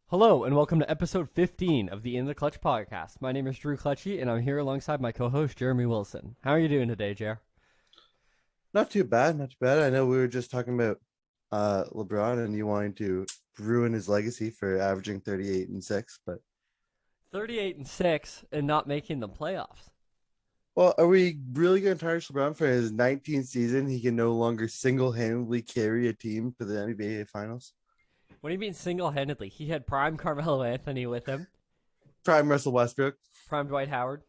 Hello, and welcome to episode 15 of the In the Clutch podcast. My name is Drew Clutchy, and I'm here alongside my co host, Jeremy Wilson. How are you doing today, Jer? Not too bad, not too bad. I know we were just talking about LeBron and you wanting to ruin his legacy for averaging 38 and 6, but 38 and 6 and not making the playoffs. well, are we really going to tarnish LeBron for his 19th season? He can no longer single-handedly carry a team to the NBA Finals. What do you mean single handedly? He had prime Carmelo Anthony with him, Prime Russell Westbrook. prime Dwight Howard.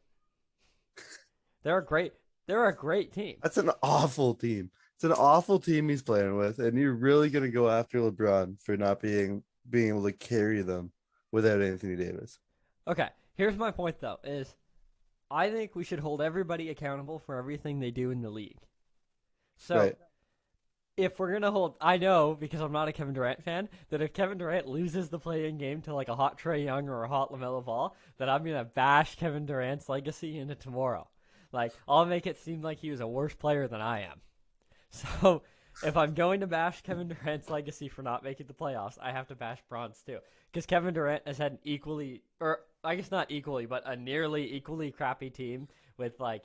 They're a great. They're a great team. That's an awful team. It's an awful team he's playing with, and you're really going to go after LeBron for not being able to carry them without Anthony Davis. Okay, here's my point though: is I think we should hold everybody accountable for everything they do in the league. So Right. if we're gonna hold, I know because I'm not a Kevin Durant fan that if Kevin Durant loses the play-in game to like a hot Trae Young or a hot LaMelo Ball, that I'm gonna bash Kevin Durant's legacy into tomorrow. Like I'll make it seem like he was a worse player than I am. So if I'm going to bash Kevin Durant's legacy for not making the playoffs, I have to bash Bron's too. Because Kevin Durant has had an equally, or I guess not equally, but a nearly equally crappy team with like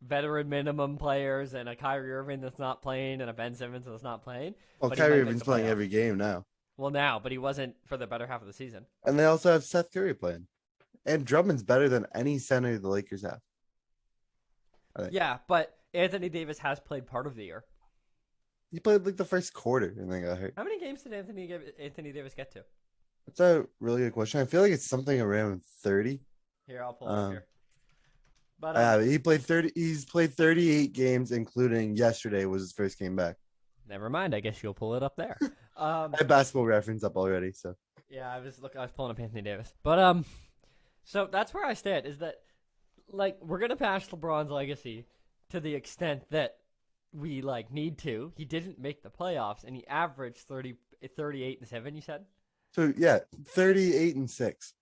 veteran minimum players and a Kyrie Irving that's not playing and a Ben Simmons that's not playing. Well, But he Kyrie might make Irving's the playing playoffs. every game now. Well, now, but he wasn't for the better half of the season. And they also have Seth Curry playing. And Drummond's better than any center the Lakers have. I think. Yeah, but Anthony Davis has played part of the year. He played like the first quarter and then got hurt. How many games did Anthony Davis get to? That's a really good question. I feel like it's something around 30. Here, I'll pull it up here. But He played 30. He's played 38 games, including yesterday was his first game back. never mind. I guess you'll pull it up there. I have basketball reference up already, so Yeah, I was pulling up Anthony Davis. But so that's where I stand is that like we're going to bash LeBron's legacy to the extent that we like need to. He didn't make the playoffs and he averaged 38 and 7, you said? so yeah, 38 and 6.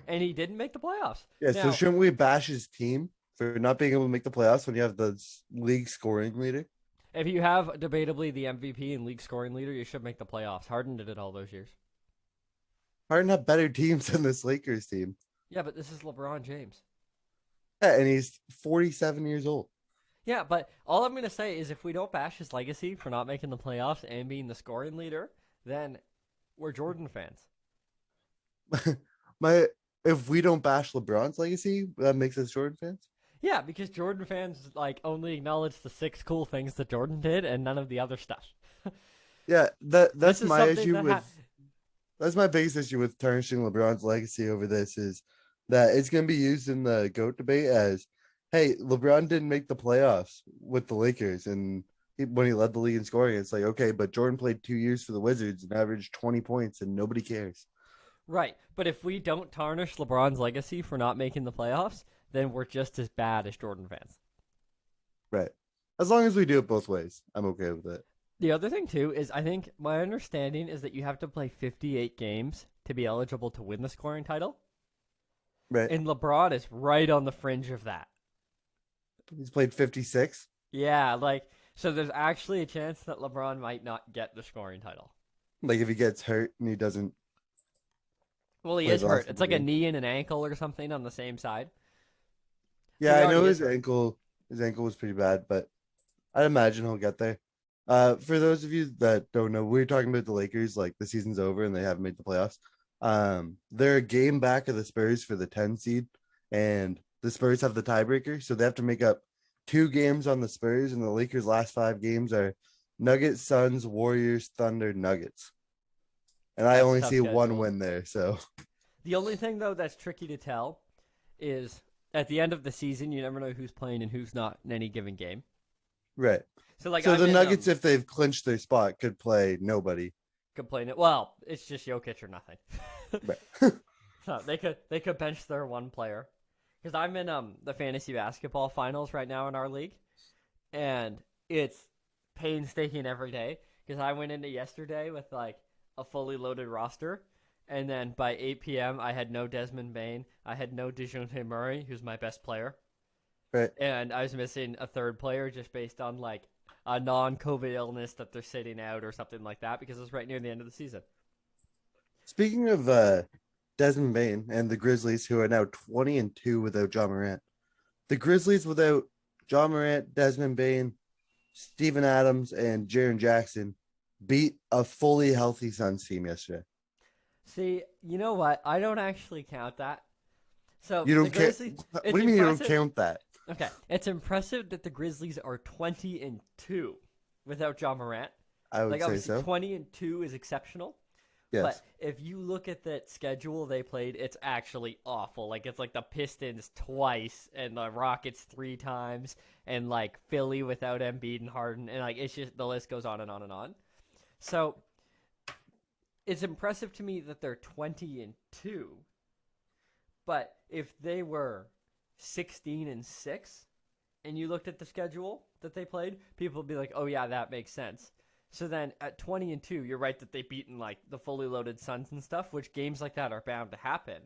And he didn't make the playoffs. Yeah, so Now, shouldn't we bash his team for not being able to make the playoffs when you have the league scoring leader? if you have debatably the MVP and league scoring leader, you should make the playoffs. Harden did it all those years. Harden have better teams than this Lakers team. Yeah, but this is LeBron James. Yeah, and he's 47 years old. Yeah, but all I'm going to say is if we don't bash his legacy for not making the playoffs and being the scoring leader, then we're Jordan fans. My If we don't bash LeBron's legacy, that makes us Jordan fans. Yeah, because Jordan fans like only acknowledge the 6 cool things that Jordan did and none of the other stuff. Yeah, that's my issue that with that's my biggest issue with tarnishing LeBron's legacy over this is that it's going to be used in the GOAT debate as, hey, LeBron didn't make the playoffs with the Lakers and when he led the league in scoring, it's like, okay, but Jordan played 2 years for the Wizards and averaged 20 points and nobody cares. Right, but if we don't tarnish LeBron's legacy for not making the playoffs, then we're just as bad as Jordan fans. Right. As long as we do it both ways, I'm okay with it. The other thing too is I think my understanding is that you have to play 58 games to be eligible to win the scoring title. Right. And LeBron is right on the fringe of that. He's played 56. Yeah, like so there's actually a chance that LeBron might not get the scoring title. Like if he gets hurt and he doesn't Well, he play is the hurt. rest of It's the like a game. knee and an ankle or something on the same side. Yeah, he I know already his is hurt. ankle was pretty bad, but I'd imagine he'll get there. For those of you that don't know, we're talking about the Lakers, like the season's over and they haven't made the playoffs. They're a game back of the Spurs for the 10 seed, and the Spurs have the tiebreaker, so they have to make up 2 games on the Spurs, and the Lakers' last 5 games are Nuggets, Suns, Warriors, Thunder, Nuggets. And I That's a only tough see one schedule. win there, so The only thing though that's tricky to tell is at the end of the season you never know who's playing and who's not in any given game. right. So like So I'm the in, Nuggets, if they've clinched their spot, could play nobody. complaining. Well, it's just Jokic or nothing. Right. So they could bench their one player. Because I'm in the fantasy basketball finals right now in our league, and it's painstaking every day. Because I went into yesterday with like a fully loaded roster, and then by 8 p.m. I had no Desmond Bain, I had no Dejounte Murray, who's my best player, Right. and I was missing a third player just based on like a non-COVID illness that they're sitting out or something like that because it's right near the end of the season. Speaking of Desmond Bain and the Grizzlies, who are now 20-2 without John Morant. The Grizzlies without John Morant, Desmond Bain, Steven Adams, and Jaren Jackson beat a fully healthy Suns team yesterday. See, you know what? I don't actually count that. So You the don't care. Grizzlies. What It's do you mean you don't impressive. count that? Okay, it's impressive that the Grizzlies are 20-2 without John Morant. I would Like say obviously so. 20-2 is exceptional. Yes. But if you look at that schedule they played, it's actually awful. Like it's like the Pistons twice and the Rockets 3 times and like Philly without Embiid and Harden and like it's just the list goes on and on and on. So it's impressive to me that they're 20-2. But if they were 16-6 and you looked at the schedule that they played, people would be like, "Oh yeah, that makes sense." So then at 20-2, you're right that they've beaten like the fully loaded Suns and stuff, which games like that are bound to happen.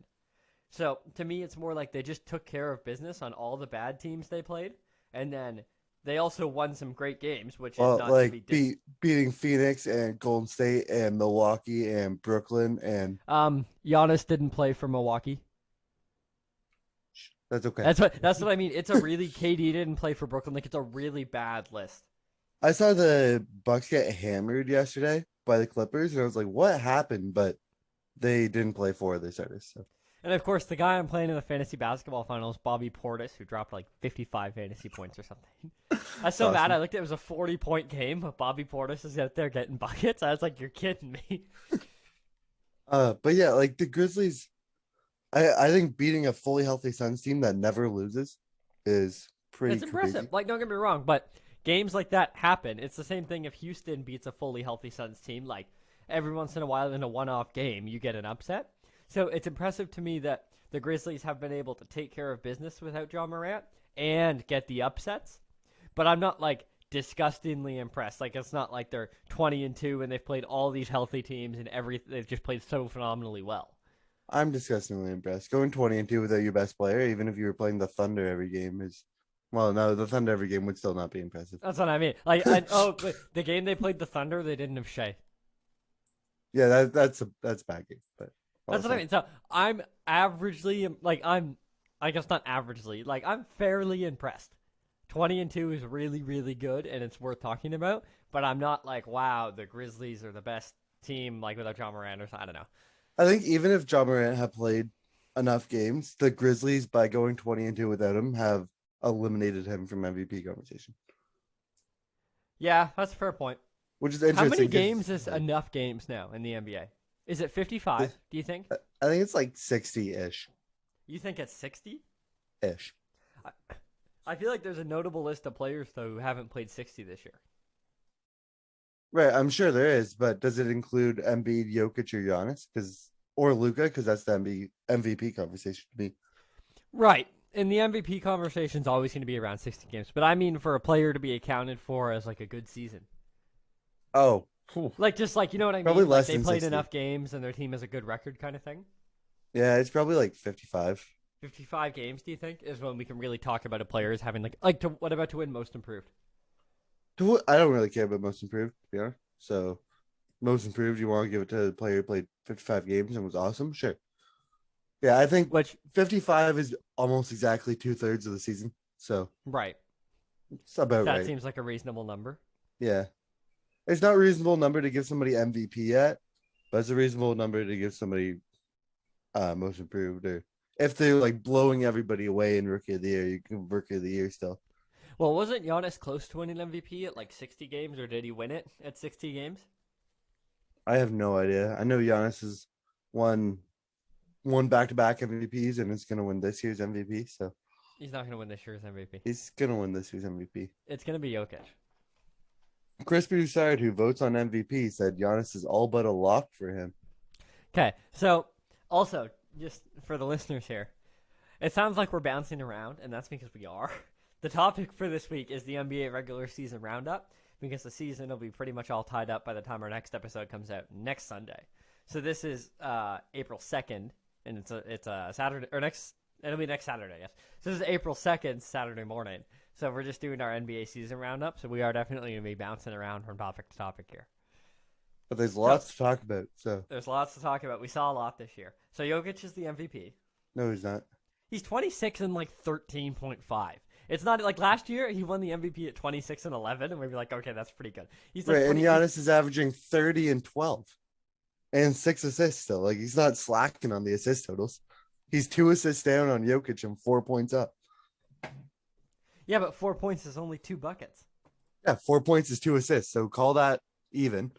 So to me, it's more like they just took care of business on all the bad teams they played, and then they also won some great games, which is Well, not to like be beating Phoenix and Golden State and Milwaukee and Brooklyn, and Giannis didn't play for Milwaukee. that's okay. That's what I mean. It's a really KD didn't play for Brooklyn. Like it's a really bad list. I saw the Bucks get hammered yesterday by the Clippers, and I was like, "What happened?" But they didn't play four of their starters. So And of course, the guy I'm playing in the fantasy basketball finals, Bobby Portis, who dropped like 55 fantasy points or something. That's so awesome. bad. I looked at it, was a 40-point game, but Bobby Portis is out there getting buckets. I was like, you're kidding me. But yeah, like the Grizzlies, I think beating a fully healthy Suns team that never loses is pretty It's impressive. crazy. Like, don't get me wrong, but games like that happen. It's the same thing if Houston beats a fully healthy Suns team. Like, every once in a while in a one-off game, you get an upset. So it's impressive to me that the Grizzlies have been able to take care of business without John Morant and get the upsets. But I'm not like disgustingly impressed. Like it's not like they're 20-2 and they've played all these healthy teams and they've just played so phenomenally well. I'm disgustingly impressed. Going 20-2 without your best player, even if you were playing the Thunder every game, is well, no, the Thunder every game would still not be impressive. That's what I mean. Like, but the game they played the Thunder, they didn't have Shea. Yeah, that's a bad game, but That's what I mean. So I'm averagely like I guess not averagely like I'm fairly impressed. 20-2 is really really good and it's worth talking about. But I'm not like wow the Grizzlies are the best team like without John Moran or something. I don't know. I think even if John Morant had played enough games, the Grizzlies, by going 20-2 without him, have eliminated him from MVP conversation, Yeah, that's a fair point. which is How interesting. many 'cause, games is like, enough games now in the NBA? Is it 55? Do you think? I think it's like 60-ish. You think it's 60? Ish. I feel like there's a notable list of players though who haven't played 60 this year. Right, I'm sure there is, but does it include Embiid, Jokic, or Giannis? Or Luca? Because that's the MVP conversation to me. Right. And the MVP conversation is always going to be around 60 games, but I mean for a player to be accounted for as like a good season. Oh, Like just like you know what I mean? Probably Like less they than played 60. enough games and their team has a good record kind of thing. yeah, it's probably like 55. 55 games, do you think, is when we can really talk about a player as having what about to win most improved? I don't really care about most improved, to be honest. So, most improved, you want to give it to the player who played 55 games and was awesome? Sure. Yeah, I think Which 55 is almost exactly 2/3 of the season. So, right. it's about That right. seems like a reasonable number. Yeah. It's not a reasonable number to give somebody MVP yet, but it's a reasonable number to give somebody most improved, or if they're like blowing everybody away in rookie of the year, you can rookie of the year still. Well, wasn't Giannis close to winning MVP at like 60 games, or did he win it at 60 games? I have no idea. I know Giannis has won back-to-back MVPs and is gonna win this year's MVP, so He's not going to win this year's MVP. he's gonna win this year's MVP. It's going to be Jokic. Chris Broussard, who votes on MVP, said Giannis is all but a lock for him. Okay, so also, just for the listeners here, it sounds like we're bouncing around, and that's because we are. The topic for this week is the NBA regular season roundup, because the season will be pretty much all tied up by the time our next episode comes out next Sunday. So this is April 2nd, and it's a Saturday, or it'll be next Saturday, yes. So this is April 2nd, Saturday morning. So we're just doing our NBA season roundup, so we are definitely going to be bouncing around from topic to topic here. but there's lots to talk about. So There's lots to talk about. We saw a lot this year. So Jokic is the MVP. no, he's not. He's 26 and like 13.5. It's not like last year he won the MVP at 26 and 11, and we'd be like, okay, that's pretty good. He's like Right, and 20, Giannis is averaging 30 and 12 and 6 assists still. Like he's not slacking on the assist totals. He's 2 assists down on Jokic and 4 points up. yeah, but 4 points is only 2 buckets. Yeah, 4 points is 2 assists. So call that even.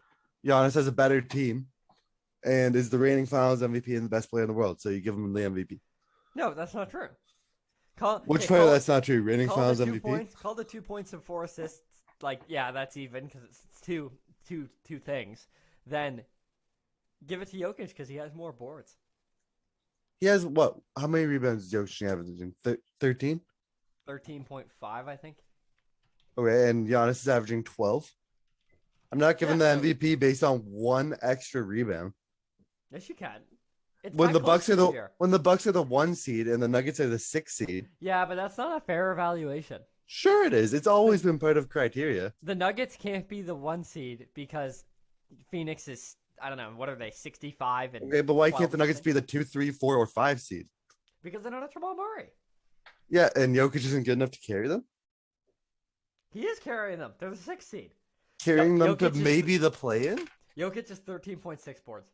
Giannis has a better team and is the reigning finals MVP and the best player in the world. So you give him the MVP. No, that's not true. Which part of that's not true? Reigning finals the 2 MVP? points. Call the 2 points and 4 assists. Like, yeah, that's even because it's two things. Then give it to Jokic because he has more boards. He has what? How many rebounds does Jokic averaging? 13? 13.5, I think. Okay, and Giannis is averaging 12. I'm not giving Yeah, the MVP based on one extra rebound. Yes, you can. It's When that the Bucks close are this the year. when the Bucks are the 1 seed and the Nuggets are the 6 seed. Yeah, but that's not a fair evaluation. Sure, it is. It's always been part of criteria. The Nuggets can't be the 1 seed because Phoenix is, I don't know, what are they, 65 and Okay, but why 12 can't the Nuggets be the 2, 3, 4, or 5 seed? because they don't have Jamal Murray. Yeah, and Jokic isn't good enough to carry them. He is carrying them. They're the 6th seed. Carrying them to Jokic is- maybe the play-in. Jokic is 13.6 boards.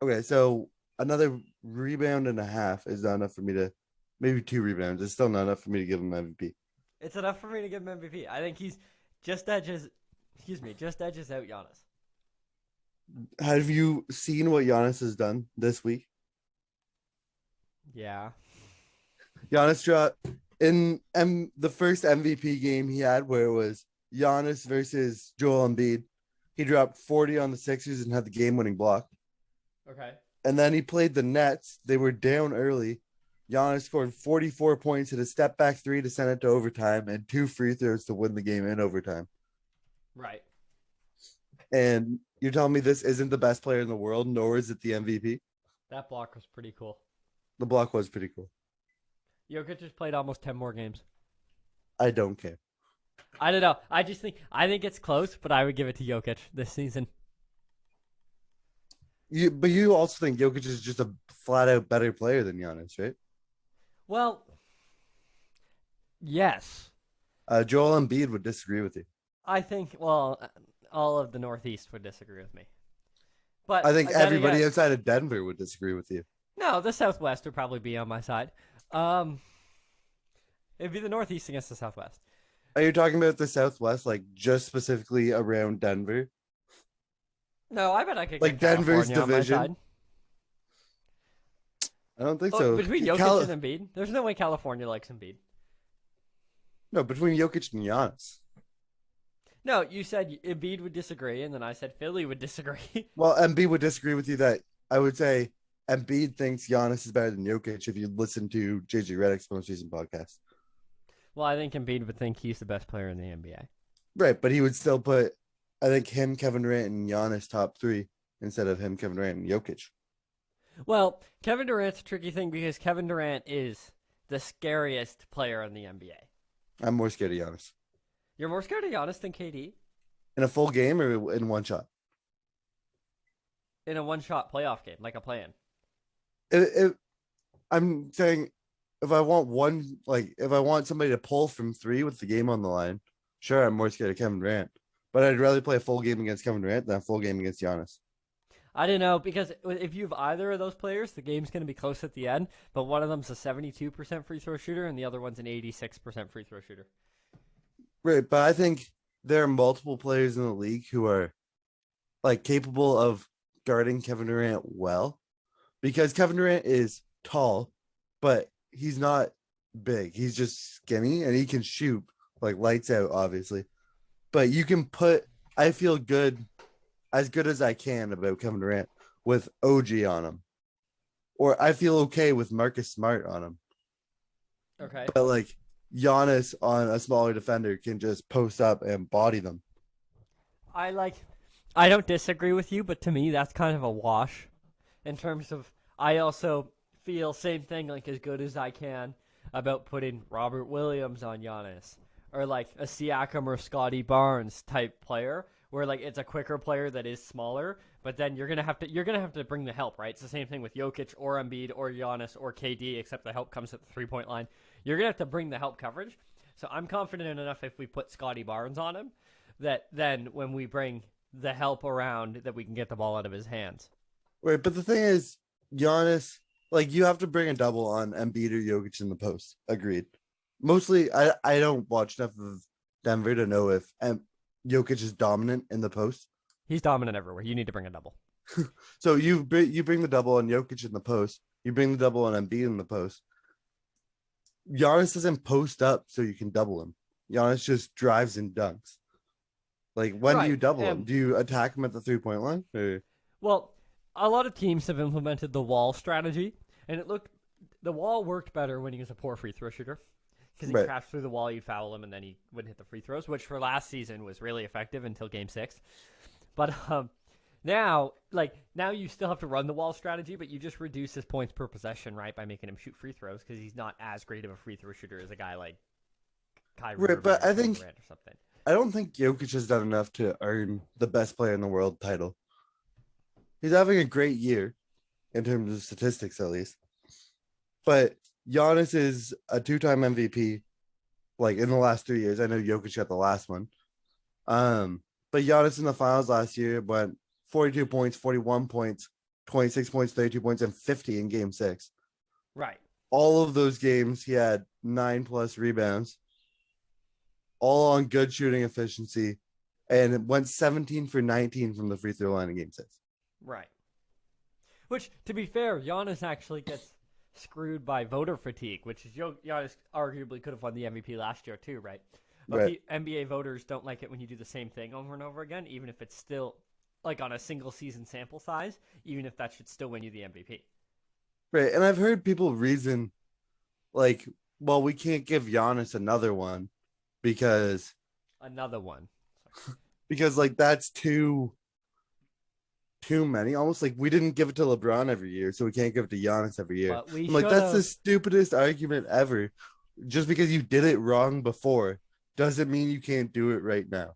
Okay, so another rebound and a half is not enough for me to. Maybe 2 rebounds. It's still not enough for me to give him MVP. It's enough for me to give him MVP. I think he's just edges out Giannis. Have you seen what Giannis has done this week? Yeah. Giannis dropped in the first MVP game he had, where it was Giannis versus Joel Embiid. He dropped 40 on the Sixers and had the game-winning block. Okay. And then he played the Nets. They were down early. Giannis scored 44 points, hit a step-back 3 to send it to overtime, and 2 free throws to win the game in overtime. Right. And you're telling me this isn't the best player in the world, nor is it the MVP? That block was pretty cool. The block was pretty cool. Jokic just played almost 10 more games. I don't care. I don't know. I think it's close, but I would give it to Jokic this season. But you also think Jokic is just a flat-out better player than Giannis, right? Well, yes. Joel Embiid would disagree with you. I think, well, all of the Northeast would disagree with me. But I think then everybody again- outside of Denver would disagree with you. No, the Southwest would probably be on my side. It'd be the Northeast against the Southwest. Are you talking about the Southwest, like just specifically around Denver? No, I bet I could Like get Denver's California on my division? side. I don't think Oh, so. between Jokic Cal- and Embiid, there's no way California likes Embiid. No, between Jokic and Giannis. No, you said Embiid would disagree, and then I said Philly would disagree. Well, Embiid would disagree with you that I would say Embiid thinks Giannis is better than Jokic if you listen to JJ Redick's most recent podcast. Well, I think Embiid would think he's the best player in the NBA. Right, but he would still put, I think, him, Kevin Durant, and Giannis top 3 instead of him, Kevin Durant, and Jokic. Well, Kevin Durant's a tricky thing because Kevin Durant is the scariest player in the NBA. I'm more scared of Giannis. You're more scared of Giannis than KD In a full game or in one shot? in a one-shot playoff game, like a play-in. I'm saying if I want somebody to pull from 3 with the game on the line, sure, I'm more scared of Kevin Durant. But I'd rather play a full game against Kevin Durant than a full game against Giannis. I don't know, because if you have either of those players, the game's going to be close at the end, but one of them's a 72% free throw shooter and the other one's an 86% free throw shooter. Right, but I think there are multiple players in the league who are like capable of guarding Kevin Durant well, because Kevin Durant is tall, but he's not big. He's just skinny and he can shoot like lights out, obviously. But you can put, I feel good as I can about Kevin Durant with OG on him. Or I feel okay with Marcus Smart on him. Okay. But like Giannis on a smaller defender can just post up and body them. I don't disagree with you, but to me that's kind of a wash in terms of I also feel same thing, like as good as I can about putting Robert Williams on Giannis or like a Siakam or Scotty Barnes type player where like it's a quicker player that is smaller, but then you're gonna have to bring the help, right? It's the same thing with Jokic or Embiid or Giannis or KD, except the help comes at the 3-point line. You're gonna have to bring the help coverage. So I'm confident enough if we put Scotty Barnes on him that then when we bring the help around that we can get the ball out of his hands. Right, but the thing is, Giannis, like you have to bring a double on Embiid or Jokic in the post. Agreed. Mostly, I don't watch enough of Denver to know if Jokic is dominant in the post. He's dominant everywhere. You need to bring a double. So you bring the double on Jokic in the post. You bring the double on Embiid in the post. Giannis doesn't post up so you can double him. Giannis just drives and dunks. Like when do you double him? Do you attack him at the 3-point line? Or? Well, a lot of teams have implemented the wall strategy, and the wall worked better when he was a poor free throw shooter because he crashed through the wall, you'd foul him, and then he wouldn't hit the free throws, which for last season was really effective until Game 6. But now you still have to run the wall strategy, but you just reduce his points per possession, right, by making him shoot free throws because he's not as great of a free throw shooter as a guy like Kyrie. Right, but I think or something. I don't think Jokic has done enough to earn the best player in the world title. He's having a great year in terms of statistics, at least. But Giannis is a 2-time MVP, like in the last 3 years. I know Jokic got the last one. But Giannis in the finals last year went 42 points, 41 points, 26 points, 32 points, and 50 in Game 6. Right. All of those games, he had 9+ rebounds, all on good shooting efficiency, and it went 17 for 19 from the free throw line in Game 6. Right. Which, to be fair, Giannis actually gets screwed by voter fatigue, which is Giannis arguably could have won the MVP last year too, right? But Right. the NBA voters don't like it when you do the same thing over and over again, even if it's still like on a single season sample size, even if that should still win you the MVP. Right. And I've heard people reason like, well, we can't give Giannis another one because Another one. like that's too many. Almost like we didn't give it to LeBron every year, so we can't give it to Giannis every year. But we I'm like, that's should've- the stupidest argument ever. Just because you did it wrong before doesn't mean you can't do it right now.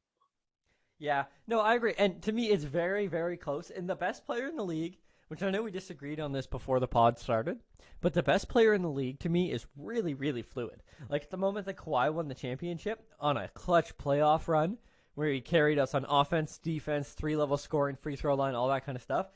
Yeah, no, I agree. And to me, it's very, very close. And the best player in the league, which I know we disagreed on this before the pod started, but the best player in the league to me is really, really fluid. Like at the moment that Kawhi won the championship on a clutch playoff run where he carried us on offense, defense, 3-level scoring, free throw line, all that kind of stuff.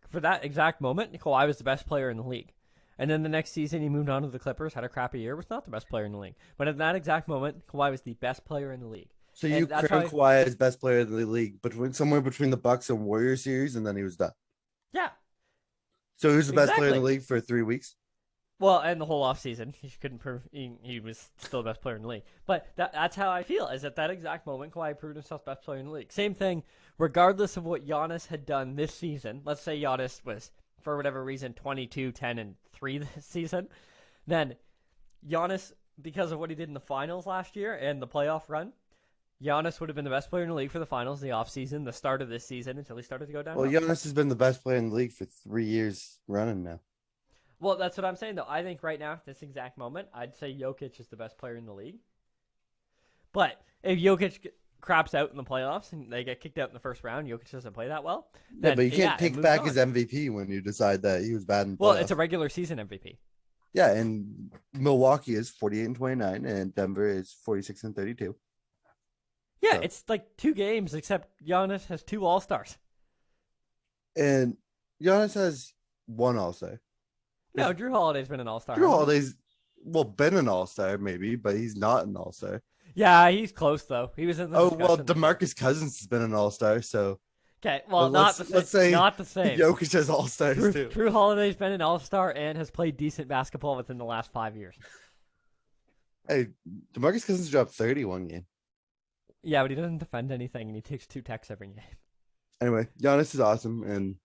For that exact moment, Kawhi was the best player in the league. And then the next season, he moved on to the Clippers, had a crappy year, was not the best player in the league. But at that exact moment, Kawhi was the best player in the league. So you crown Kawhi as best player in the league somewhere between the Bucks and Warriors series, and then he was done. Yeah. So he was the best player in the league for 3 weeks. Well, and the whole offseason, he couldn't prove he was still the best player in the league. But that's how I feel, is at that exact moment, Kawhi proved himself best player in the league. Same thing, regardless of what Giannis had done this season. Let's say Giannis was, for whatever reason, 22, 10, and 3 this season. Then Giannis, because of what he did in the finals last year and the playoff run, Giannis would have been the best player in the league for the finals, the offseason, the start of this season, until he started to go down. Well, Giannis has been the best player in the league for 3 years running now. Well, that's what I'm saying, though. I think right now, at this exact moment, I'd say Jokic is the best player in the league. But if Jokic craps out in the playoffs and they get kicked out in the first round, Jokic doesn't play that well. Then, yeah, but you can't take back his MVP when you decide that he was bad in the playoffs. Well, it's a regular season MVP. Yeah, and Milwaukee is 48-29, and Denver is 46-32. Yeah, so it's like 2 games, except Giannis has 2 All-Stars. And Giannis has 1 All-Star. No, Drew Holiday's been an All-Star. Drew Holiday's, been an All-Star maybe, but he's not an All-Star. Yeah, he's close, though. He was in the DeMarcus Cousins has been an All-Star, so... Okay, well, not the same. Let's say not the same. Jokic has All-Stars, too. Drew Holiday's been an All-Star and has played decent basketball within the last 5 years. Hey, DeMarcus Cousins dropped 30 one game. Yeah, but he doesn't defend anything, and he takes 2 techs every game. Anyway, Giannis is awesome, and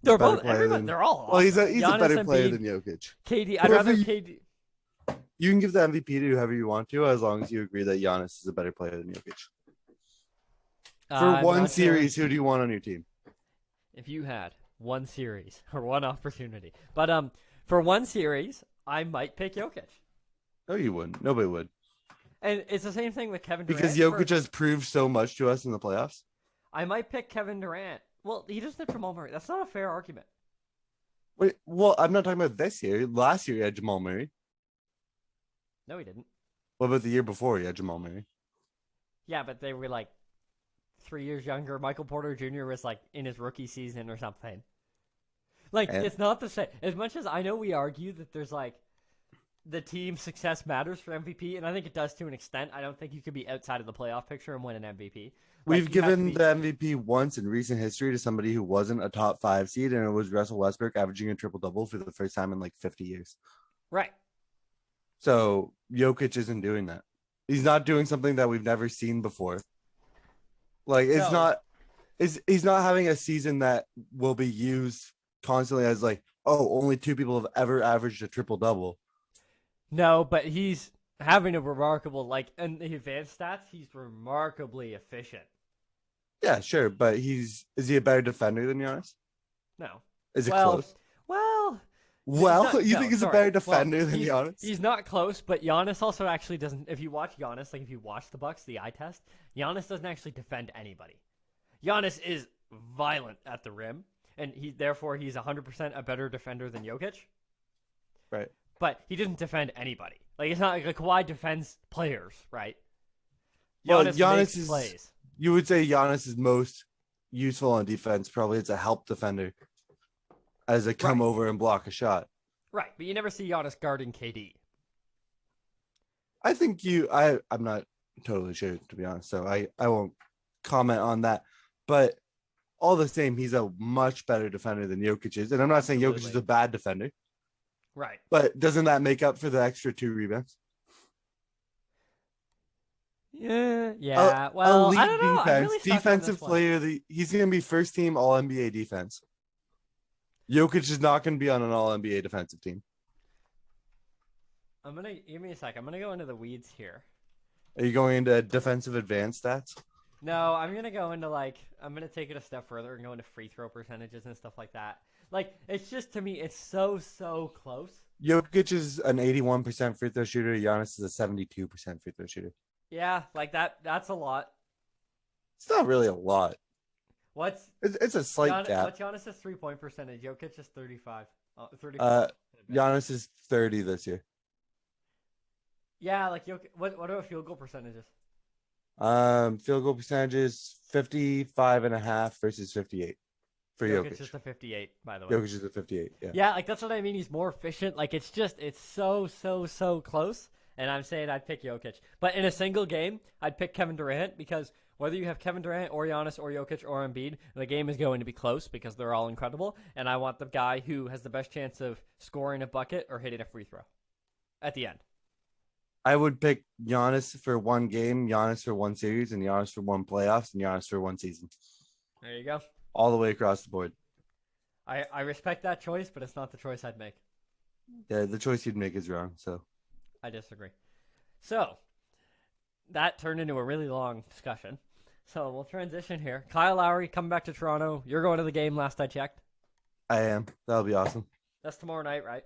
they're both everyone. They're all awesome. Well, he's a better player than Jokic. KD, I'd rather KD. You can give the MVP to whoever you want to, as long as you agree that Giannis is a better player than Jokic. For one series, who do you want on your team? If you had one series or one opportunity, but for one series, I might pick Jokic. No, you wouldn't. Nobody would. And it's the same thing with Kevin Durant. Because Jokic has proved so much to us in the playoffs. I might pick Kevin Durant. Well, he doesn't have Jamal Murray. That's not a fair argument. Wait, well, I'm not talking about this year. Last year, he had Jamal Murray. No, he didn't. What about the year before? He had Jamal Murray. Yeah, but they were like 3 years younger. Michael Porter Jr. was like in his rookie season or something. Like, And it's not the same. As much as I know we argue that there's like the team success matters for MVP, and I think it does to an extent. I don't think you could be outside of the playoff picture and win an MVP. Like, we've you have to given be the MVP once in recent history to somebody who wasn't a top 5 seed, and it was Russell Westbrook averaging a triple double for the first time in like 50 years. right. So Jokic isn't doing that. He's not doing something that we've never seen before. Like it's No. not he's not having a season that will be used constantly as like, oh, only 2 people have ever averaged a triple double. No, but he's having a remarkable, like, in the advanced stats, he's remarkably efficient. Yeah, sure, but is he a better defender than Giannis? No. Is it Well, close? well, Well, no, you no, think he's sorry. a better defender Well, than he's, Giannis? He's not close, but Giannis also actually doesn't. If you watch Giannis, like if you watch the Bucks, the eye test, Giannis doesn't actually defend anybody. Giannis is violent at the rim, and he's 100% a better defender than Jokic. Right. But he doesn't defend anybody. Like it's not like Kawhi defends players, right? Well, Giannis Giannis makes is- plays. You would say Giannis is most useful on defense. Probably it's a help defender as a come over and block a shot. Right, but you never see Giannis guarding KD. I think I'm not totally sure, to be honest, so I won't comment on that. But all the same, he's a much better defender than Jokic is. And I'm not saying Jokic is Absolutely. a bad defender, Right. but doesn't that make up for the extra 2 rebounds? Yeah. Well, Elite I don't know. I'm defense, really stuck on defensive this one. player. He's going to be first team All NBA defense. Jokic is not going to be on an All NBA defensive team. Give me a sec. I'm gonna go into the weeds here. Are you going into defensive advanced stats? No, I'm gonna go into I'm gonna take it a step further and go into free throw percentages and stuff like that. Like it's just to me, it's so close. Jokic is an 81% free throw shooter. Giannis is a 72% free throw shooter. Yeah, like that's a lot. It's not really a lot. What's It's a slight gap. What's Giannis' 3-point percentage? Jokic is 35. 35. Giannis is 30 this year. Yeah, like what about field goal percentages? Field goal percentages 55.5 versus 58 for Jokic Jokic. is the 58, by the way. Jokic is a 58. Yeah. Yeah, like that's what I mean. He's more efficient. Like it's so close. And I'm saying I'd pick Jokic. But in a single game, I'd pick Kevin Durant because whether you have Kevin Durant or Giannis or Jokic or Embiid, the game is going to be close because they're all incredible. And I want the guy who has the best chance of scoring a bucket or hitting a free throw at the end. I would pick Giannis for one game, Giannis for one series, and Giannis for one playoffs, and Giannis for one season. There you go. All the way across the board. I respect that choice, but it's not the choice I'd make. Yeah, the choice you'd make is wrong. So I disagree. So that turned into a really long discussion. So we'll transition here. Kyle Lowry coming back to Toronto. You're going to the game last I checked. I am. That'll be awesome. That's tomorrow night, right?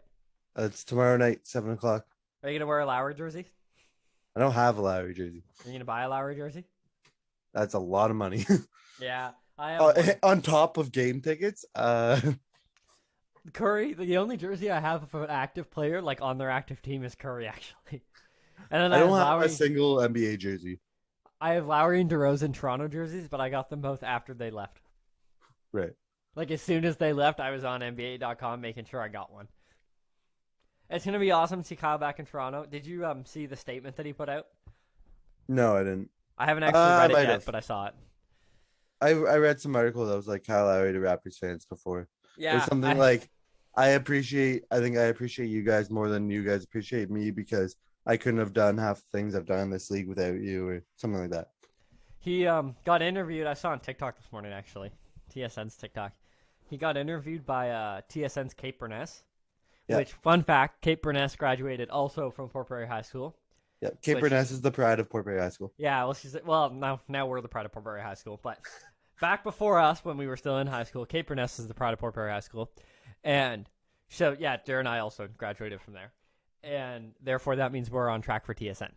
It's tomorrow night, 7:00. Are you going to wear a Lowry jersey? I don't have a Lowry jersey. Are you going to buy a Lowry jersey? That's a lot of money. Yeah. I have one. On top of game tickets. Curry, the only jersey I have of an active player, like on their active team, is Curry, actually. And then I don't have Lowry. a single NBA jersey. I have Lowry and DeRozan Toronto jerseys, but I got them both after they left. Right. Like as soon as they left, I was on NBA.com making sure I got one. It's gonna be awesome to see Kyle back in Toronto. Did you see the statement that he put out? No, I didn't. I haven't actually read it might yet, have. but I saw it. I read some article that was like Kyle Lowry to Raptors fans before. Yeah, It's something like I appreciate you guys more than you guys appreciate me because I couldn't have done half the things I've done in this league without you or something like that. He got interviewed. I saw on TikTok this morning, actually. TSN's TikTok. He got interviewed by TSN's Kate Burness. Yeah. Which, fun fact, Kate Burness graduated also from Port Perry High School. Yeah, Kate Burness is the pride of Port Perry High School. Yeah, now we're the pride of Port Perry High School. But back before us, when we were still in high school, Kate Burness is the pride of Port Perry High School. And so, yeah, Darren and I also graduated from there. And therefore, that means we're on track for TSN.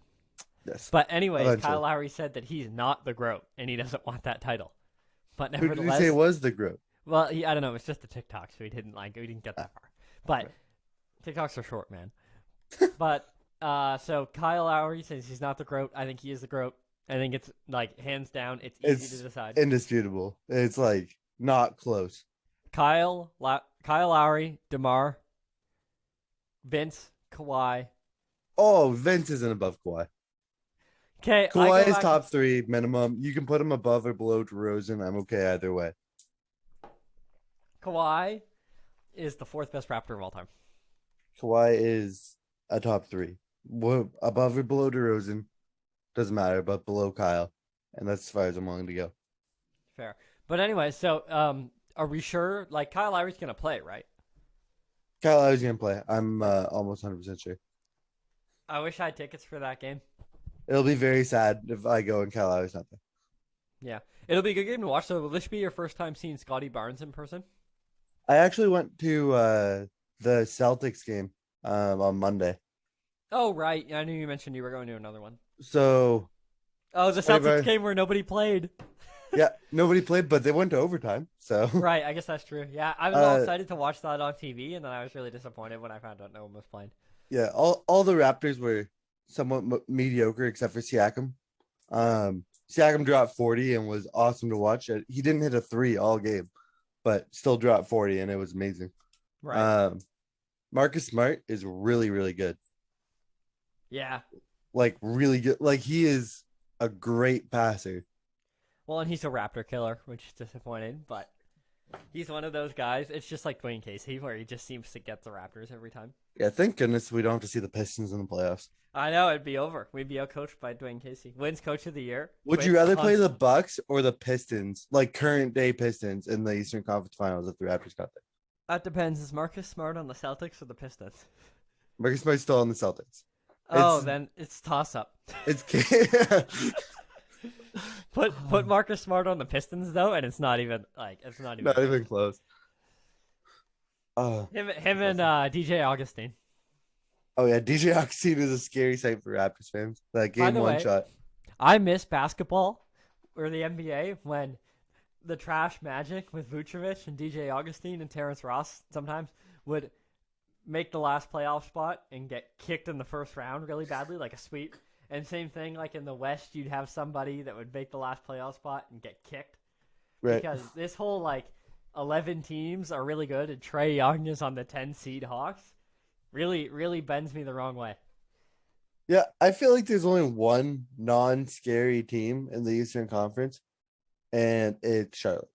Yes. But anyways, Eventually. Kyle Lowry said that he's not the GOAT, and he doesn't want that title. But Who did you nevertheless, say was the GOAT? well, I don't know. It's just a TikTok, so we didn't get that far. But okay. TikToks are short, man. But so Kyle Lowry, since he's not the GOAT, I think he is the GOAT. I think it's like hands down. It's easy It's to decide. indisputable. It's like not close. Kyle Lowry, DeMar, Vince, Kawhi. Oh, Vince isn't above Kawhi. Okay, Kawhi is top 3 minimum. You can put him above or below DeRozan. I'm okay either way. Kawhi is the 4th best Raptor of all time. Kawhi is a top 3. Above or below DeRozan, doesn't matter, but below Kyle. And that's as far as I'm willing to go. Fair. But anyway, so are we sure? Like, Kyle Lowry's going to play, right? Kyle Lowry's going to play. I'm almost 100% sure. I wish I had tickets for that game. It'll be very sad if I go and Kyle Lowry's not there. Yeah. It'll be a good game to watch. So will this be your first time seeing Scotty Barnes in person? I actually went to the Celtics game on Monday. Oh, right. I knew you mentioned you were going to another one. So. Oh, the Celtics game where nobody played. Yeah, nobody played, but they went to overtime. So. Right, I guess that's true. Yeah, I was all excited to watch that on TV, and then I was really disappointed when I found out no one was playing. Yeah, all the Raptors were somewhat mediocre except for Siakam. Siakam dropped 40 and was awesome to watch. He didn't hit a 3 all game, but still dropped 40, and it was amazing. Right. Marcus Smart is really, really good. Yeah. Like, really good. Like, he is a great passer. Well, and he's a Raptor killer, which is disappointing, but he's one of those guys. It's just like Dwayne Casey, where he just seems to get the Raptors every time. Yeah, thank goodness we don't have to see the Pistons in the playoffs. I know, it'd be over. We'd be outcoached by Dwayne Casey. Wins Coach of the Year. Would you rather play the Bucks or the Pistons, like current day Pistons, in the Eastern Conference Finals if the Raptors got there? That depends. Is Marcus Smart on the Celtics or the Pistons? Marcus Smart's still on the Celtics. Then it's toss up. It's put Marcus Smart on the Pistons though, and it's not even close. Him and DJ Augustine. Oh yeah, DJ Augustine is a scary sight for Raptors fans. That game one shot. I miss basketball or the NBA when the trash Magic with Vucevic and DJ Augustine and Terrence Ross sometimes would make the last playoff spot and get kicked in the first round really badly, like a sweep. And same thing, like in the West, you'd have somebody that would make the last playoff spot and get kicked. Right. Because this whole, 11 teams are really good, and Trae Young is on the 10 seed Hawks. Really, really bends me the wrong way. Yeah, I feel like there's only one non-scary team in the Eastern Conference, and it's Charlotte.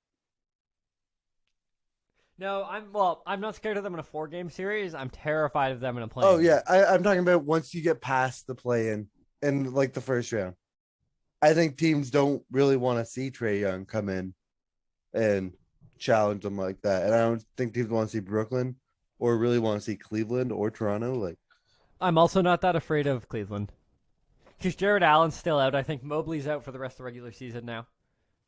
No, I'm not scared of them in a 4-game series. I'm terrified of them in a play. Oh yeah, I'm talking about once you get past the play-in and the first round. I think teams don't really want to see Trae Young come in and challenge them like that, and I don't think teams want to see Brooklyn or really want to see Cleveland or Toronto. I'm also not that afraid of Cleveland because Jared Allen's still out. I think Mobley's out for the rest of the regular season now.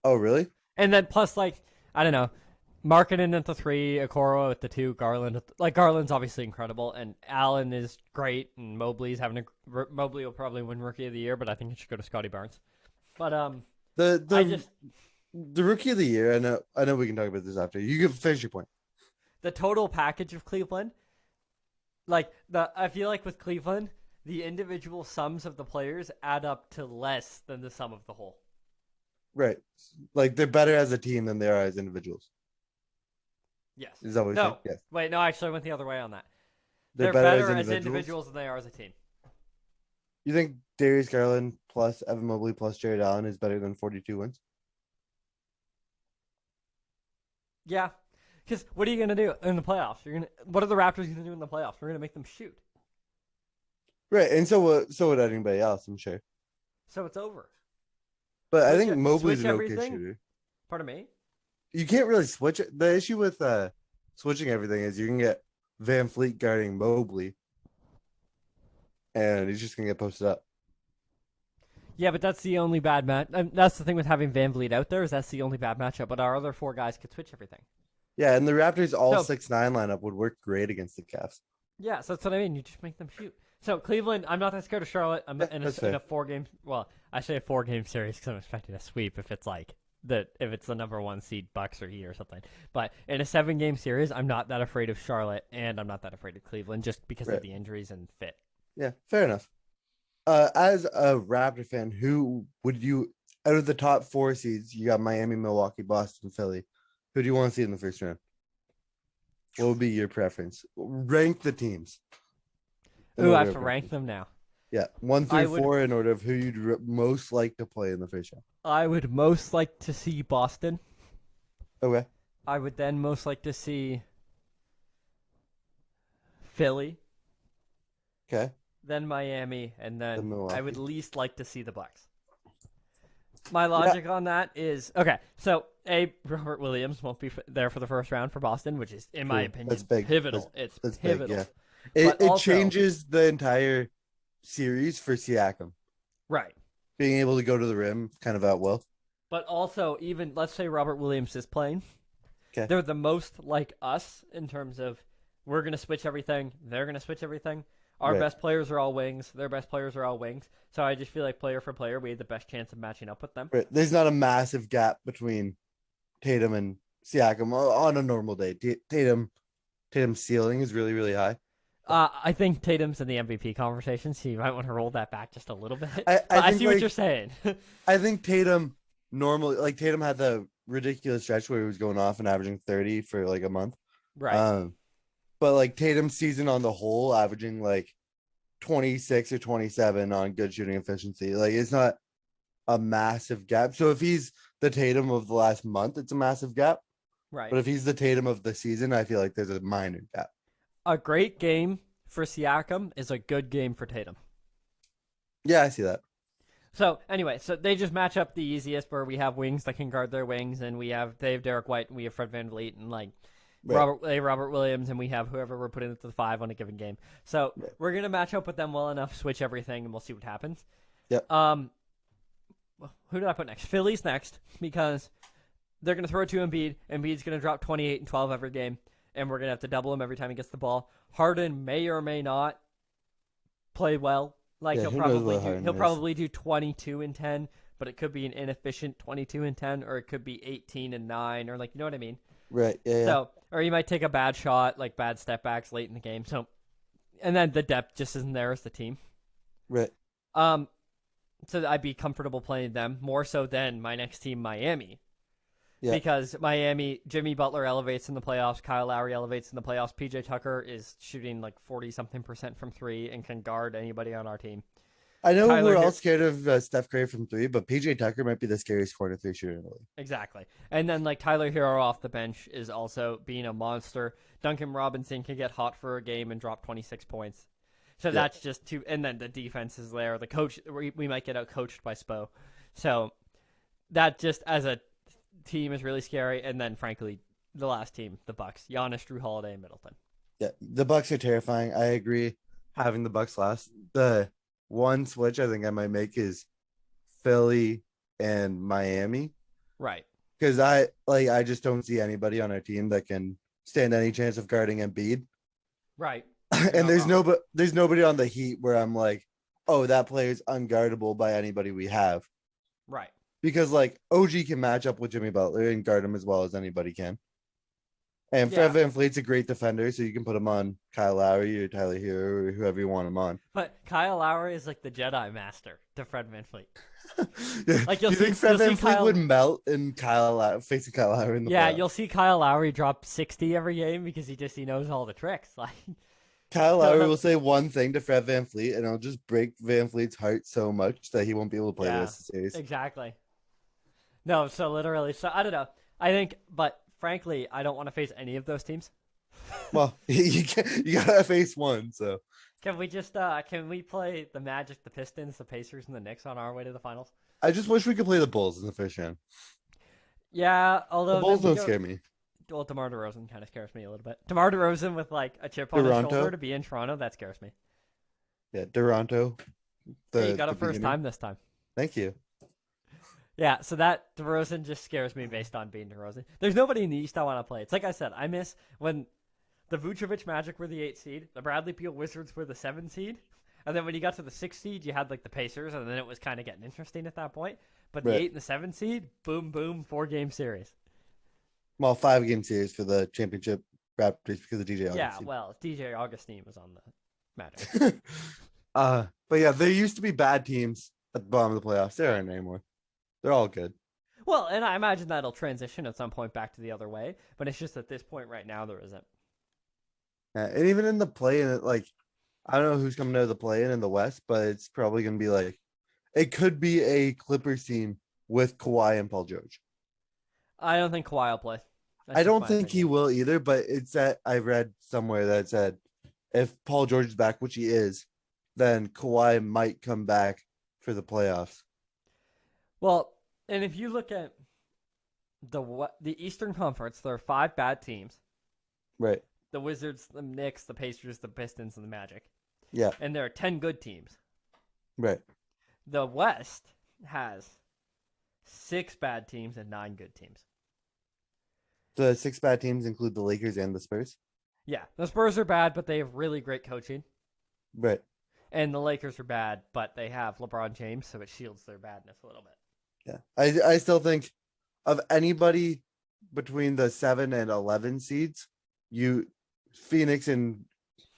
Oh really? And then plus I don't know. Markkanen at the 3, Okoro at the 2, Garland. Garland's obviously incredible, and Allen is great, and Mobley will probably win Rookie of the Year, but I think it should go to Scotty Barnes. But the Rookie of the Year. I know we can talk about this after. You can finish your point. The total package of Cleveland, I feel like with Cleveland, the individual sums of the players add up to less than the sum of the whole. Right, they're better as a team than they are as individuals. Yes. Is that what you're saying? Yes. Wait, no, actually I went the other way on that. They're better as individuals than they are as a team. You think Darius Garland plus Evan Mobley plus Jared Allen is better than 42 wins? Yeah. Because what are you going to do in the playoffs? What are the Raptors going to do in the playoffs? We're going to make them shoot. Right, and so would anybody else, I'm sure. So it's over. But I think Mobley's an okay shooter. Pardon me? You can't really switch it. The issue with switching everything is you can get Van Fleet guarding Mobley, and he's just going to get posted up. Yeah, but that's the only bad match. That's the thing with having Van Vliet out there is that's the only bad matchup. But our other 4 guys could switch everything. Yeah, and the Raptors 6'9" lineup would work great against the Cavs. Yeah, so that's what I mean. You just make them shoot. So Cleveland, I'm not that scared of Charlotte. I'm in a 4-game. Well, I say a 4-game series because I'm expecting a sweep if it's if it's the number 1 seed Bucks or Heat or something. But in a 7-game series, I'm not that afraid of Charlotte, and I'm not that afraid of Cleveland just because Right. of the injuries and fit. Yeah, fair enough. As a Raptor fan, who would you out of the top 4 seeds? You got Miami, Milwaukee, Boston, Philly. Who do you want to see in the first round? What would be your preference? Rank the teams. in Ooh, I order have of to preference. rank them now. Yeah, 1 I through would- 4 in order of who you'd most like to play in the first round. I would most like to see Boston. Okay. I would then most like to see Philly, Okay. then Miami, and Then then I would Milwaukee. least like to see the Bucks. My logic on that is okay. So, Robert Williams won't be there for the first round for Boston, which is, in my True. opinion, That's big. pivotal. It's That's pivotal. big. Yeah. It But also- changes the entire series for Siakam. Right. Being able to go to the rim kind of at will. But also, even let's say Robert Williams is playing, 'Kay. they're the most like us in terms of we're gonna switch everything, they're gonna switch everything. Our Right. best players are all wings, their best players are all wings. So I just feel like player for player, we had the best chance of matching up with them. Right. There's not a massive gap between Tatum and Siakam on a normal day. Tatum's ceiling is really, really high. I think Tatum's in the MVP conversation, so you might want to roll that back just a little bit. I But I think, see what like- you're saying. I think Tatum normally, like Tatum had the ridiculous stretch where he was going off and averaging 30 for like a month. Right. But like Tatum's season on the whole, averaging like 26 or 27 on good shooting efficiency. Like it's not a massive gap. So if he's the Tatum of the last month, it's a massive gap. Right. But if he's the Tatum of the season, I feel like there's a minor gap. A great game for Siakam is a good game for Tatum. Yeah, I see that. So anyway, so they just match up the easiest where we have wings that can guard their wings, and they have Derek White, and we have Fred VanVleet, and like Right. Robert Williams, and we have whoever we're putting into the 5 on a given game. So Right. we're gonna match up with them well enough, switch everything, and we'll see what happens. Yep. Who did I put next? Philly's next because they're gonna throw it to Embiid. Embiid's gonna drop 28 and 12 every game, and we're gonna have to double him every time he gets the ball. Harden may or may not play well. Like Yeah, who knows what Harden he'll is. probably do 22 and 10, but it could be an inefficient 22 and 10, or it could be 18 and 9, or like, you know what I mean? Right. Yeah. So, or he might take a bad shot, like bad step backs late in the game. So, and then the depth just isn't there as the team. Right. So I'd be comfortable playing them more so than my next team, Miami. Yeah. Because Miami, Jimmy Butler elevates in the playoffs, Kyle Lowry elevates in the playoffs, PJ Tucker is shooting like 40-something% from 3 and can guard anybody on our team. I know Tyler we're all Hero- scared of Steph Curry from 3, but PJ Tucker might be the scariest corner 3 shooter in the league. Exactly. And then like Tyler Hero off the bench is also being a monster. Duncan Robinson can get hot for a game and drop 26 points. So Yeah. that's just too. And then the defense is there. The coach, we might get out coached by Spo. So that just as a team is really scary. And then frankly, the last team, the Bucks, Giannis, Drew Holiday, and Middleton. Yeah, the Bucks are terrifying. I agree. Having the Bucks last, the one switch I think I might make is Philly and Miami Right. because I just don't see anybody on our team that can stand any chance of guarding Embiid. Right. And there's wrong. nobody on the Heat where I'm like, oh, that player's unguardable by anybody we have Right. because like OG can match up with Jimmy Butler and guard him as well as anybody can. And Yeah. Fred VanVleet's a great defender, so you can put him on Kyle Lowry or Tyler Hero or whoever you want him on. But Kyle Lowry is like the Jedi Master to Fred VanVleet. Yeah. Like, Do you'll you think see- Fred you'll see VanVleet Kyle- would melt in facing Kyle Lowry in the Yeah, playoffs? you'll see Kyle Lowry drop 60 every game because he knows all the tricks. Like. Kyle Lowry will say one thing to Fred VanVleet, and it'll just break VanVleet's heart so much that he won't be able to play the Yeah. rest of the series. Exactly. No, so literally, so I don't know. I think, but frankly, I don't want to face any of those teams. Well, you gotta face one. So Can we just can we play the Magic, the Pistons, the Pacers, and the Knicks on our way to the finals? I just wish we could play the Bulls in the first round. Yeah, although The Bulls then we don't go- scare me. Well, DeMar DeRozan kind of scares me a little bit. DeMar DeRozan with like a chip on his Toronto? shoulder to be in Toronto, that scares me. Yeah, Toronto. Yeah, you got the it first beginning. time this time. Thank you. Yeah, so that DeRozan just scares me based on being DeRozan. There's nobody in the East I want to play. It's like I said, I miss when the Vucevic Magic were the 8 seed, the Bradley Beal Wizards were the 7 seed, and then when you got to the 6 seed, you had like the Pacers, and then it was kind of getting interesting at that point. But the Right. 8 and the 7 seed, boom, boom, 4-game series. Well, 5-game series for the championship Raptors because of DJ Yeah, Augustine. well, DJ Augustine was on the Magic. But yeah, there used to be bad teams at the bottom of the playoffs. There aren't anymore. They're all good. Well, and I imagine that'll transition at some point back to the other way, but it's just at this point right now there isn't. Yeah, and even in the play-in, like I don't know who's coming out of the play-in in the West, but it's probably gonna be like it could be a Clippers team with Kawhi and Paul George. I don't think Kawhi will play. That's I just don't my think he opinion. will either, but it's that I read somewhere that said if Paul George is back, which he is, then Kawhi might come back for the playoffs. Well, and if you look at the Eastern Conference, there are 5 bad teams: Right. the Wizards, the Knicks, the Pacers, the Pistons, and the Magic. Yeah. And there are 10 good teams. Right. The West has 6 bad teams and 9 good teams. The 6 bad teams include the Lakers and the Spurs. Yeah, the Spurs are bad, but they have really great coaching. Right. And the Lakers are bad, but they have LeBron James, so it shields their badness a little bit. Yeah. I still think of anybody between the 7 and 11 seeds, Phoenix and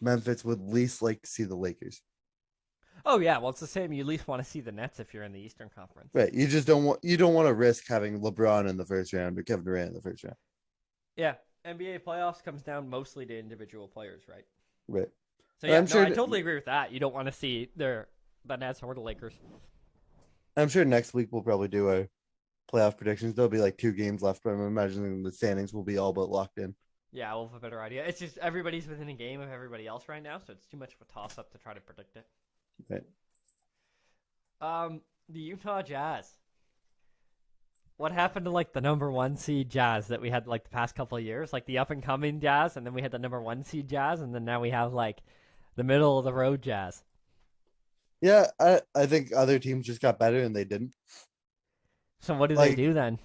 Memphis would least like to see the Lakers. Oh yeah, well it's the same. You at least want to see the Nets if you're in the Eastern Conference. Right. You just don't want to risk having LeBron in the first round or Kevin Durant in the first round. Yeah, NBA playoffs comes down mostly to individual players, right? Right. So yeah, I'm sure I totally agree with that. You don't want to see the Nets or the Lakers. I'm sure next week we'll probably do our playoff predictions. There'll be like 2 games left, but I'm imagining the standings will be all but locked in. Yeah, we'll have a better idea. It's just everybody's within a game of everybody else right now, so it's too much of a toss up to try to predict it. Right. The Utah Jazz. What happened to like the number 1 seed Jazz that we had like the past couple of years, like the up and coming Jazz, and then we had the number 1 seed Jazz, and then now we have like the middle of the road Jazz. Yeah, I think other teams just got better and they didn't. So what do they do then?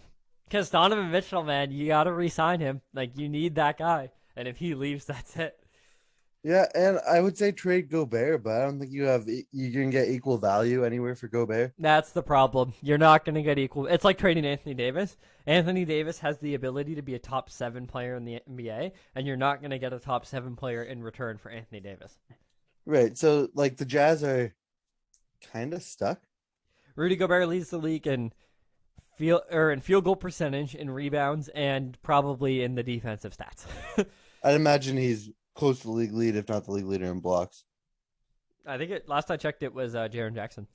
Because Donovan Mitchell, man, you got to re-sign him. Like you need that guy, and if he leaves, that's it. Yeah, and I would say trade Gobert, but I don't think you can get equal value anywhere for Gobert. That's the problem. You're not going to get equal. It's like trading Anthony Davis. Anthony Davis has the ability to be a top 7 player in the NBA, and you're not going to get a top 7 player in return for Anthony Davis. Right. So like the Jazz are kind of stuck. Rudy Gobert leads the league in field goal percentage, in rebounds, and probably in the defensive stats. I'd imagine he's close to the league lead, if not the league leader in blocks. I think last I checked, it was Jaren Jackson.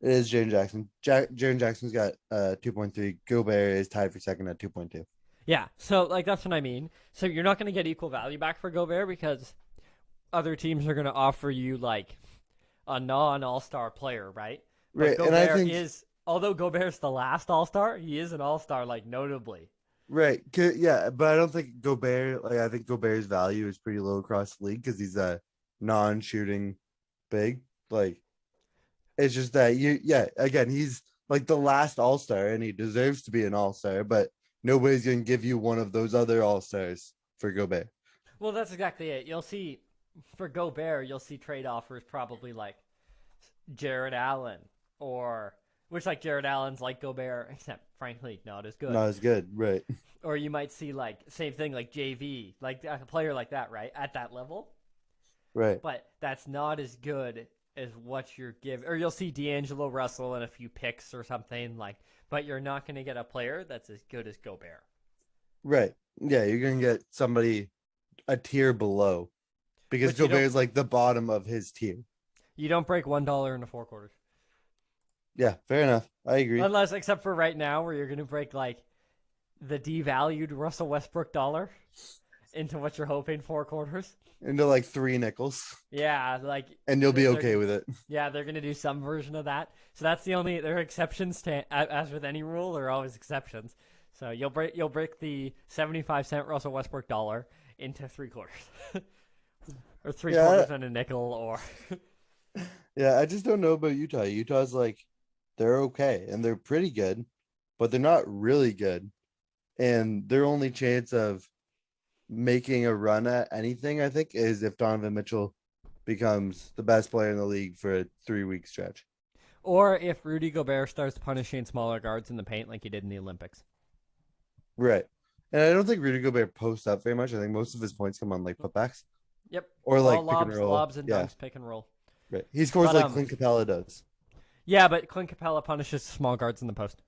It is Jaren Jackson. Jaren Jackson's got 2.3. Gobert is tied for second at 2.2. Yeah, so like that's what I mean. So you're not going to get equal value back for Gobert because other teams are going to offer you like a non-all-star player, right? But Right, Gobert and I think although Gobert's the last all-star, he is an all-star, like notably. right, yeah, but I don't think Gobert. Like I think Gobert's value is pretty low across the league because he's a non-shooting big. Like it's just that again, he's like the last all-star and he deserves to be an all-star, but nobody's gonna give you one of those other all-stars for Gobert. Well, that's exactly it. You'll see for Gobert, you'll see trade offers probably like Jared Allen or which like Jared Allen's like Gobert, except frankly not as good. Not as good, right? Or you might see like same thing like JV, like a player like that, right? At that level. Right. But that's not as good as what you're giving. Or you'll see D'Angelo Russell and a few picks or something like, but you're not going to get a player that's as good as Gobert. Right. Yeah, you're gonna get somebody a tier below because Gobert is like the bottom of his tier. You don't break $1 into 4 quarters. Yeah, fair enough. I agree. Unless, except for right now, where you're going to break like the devalued Russell Westbrook dollar into what you're hoping 4 quarters. Into like 3 nickels. Yeah, like, and you'll be okay with it. Yeah, they're gonna do some version of that. So that's the only there are exceptions to, as with any rule, there are always exceptions. So you'll break the 75-cent Russell Westbrook dollar into 3 quarters, or 3 quarters and a nickel, or. Yeah, I just don't know about Utah. Utah's like they're okay and they're pretty good, but they're not really good, and their only chance of making a run at anything, I think, is if Donovan Mitchell becomes the best player in the league for a 3-week stretch. Or if Rudy Gobert starts punishing smaller guards in the paint like he did in the Olympics. Right. And I don't think Rudy Gobert posts up very much. I think most of his points come on like putbacks Yep. or All like pick and lobs, roll. lobs and Yeah. dunks, pick and roll. Right. He scores But like Clint Capella does. yeah, but Clint Capella punishes small guards in the post.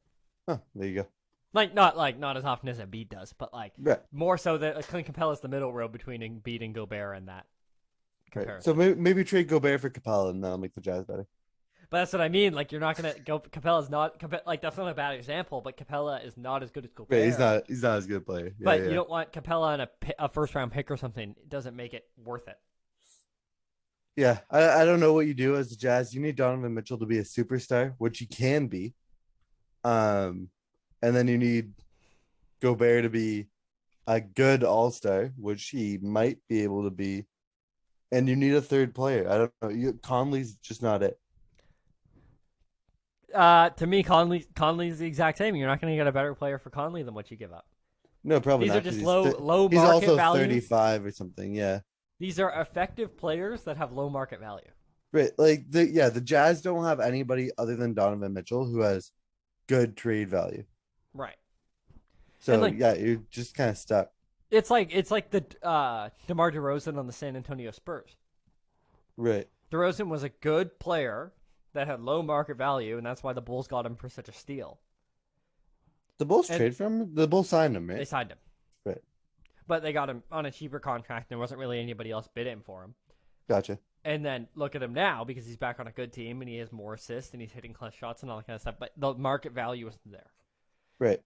Huh, there you go. Not as often as Embiid does, but Right. more so that Clint Capella's the middle road between Embiid and Gobert in that Right. comparison. So maybe trade Gobert for Capella and that'll make the Jazz better. But that's what I mean. Like, you're not gonna go. Capella's not like that's not a bad example, but Capella is not as good as Gobert. Right. He's not as good a player. Yeah, but yeah. you don't want Capella in a first round pick or something. It doesn't make it worth it. Yeah, I don't know what you do as the Jazz. You need Donovan Mitchell to be a superstar, which he can be. And then you need Gobert to be a good all-star, which he might be able to be. And you need a third player. I don't know. Conley's just not it. To me, Conley's the exact same. You're not going to get a better player for Conley than what you give up. No, probably These not. are just 'Cause low he's market also value. 35 or something. Yeah. These are effective players that have low market value. Right. Like the Jazz don't have anybody other than Donovan Mitchell who has good trade value. Right. So like- yeah, you're just kind of stuck. It's like the DeMar DeRozan on the San Antonio Spurs. Right. DeRozan was a good player that had low market value, and that's why the Bulls got him for such a steal. The Bulls And- trade for him? The Bulls signed him, They right? signed him. Right. But they got him on a cheaper contract. There wasn't really anybody else bidding for him. Gotcha. And then look at him now because he's back on a good team and he has more assists and he's hitting clutch shots and all that kind of stuff. But the market value isn't there. Right.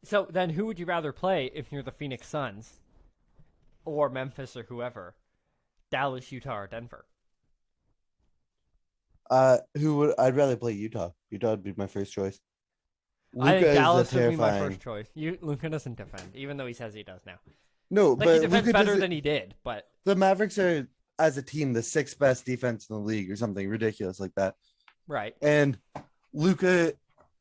So then who would you rather play if you're the Phoenix Suns or Memphis or whoever? Dallas, Utah, or Denver? I'd rather play Utah. Utah would be my first choice. I think Luka is Dallas a would be my terrifying. first choice. Luka doesn't defend, even though he says he does now. No, Like, he but defends Luka better doesn't- than he did, but the Mavericks are, as a team, the sixth best defense in the league or something ridiculous like that. right. And Luka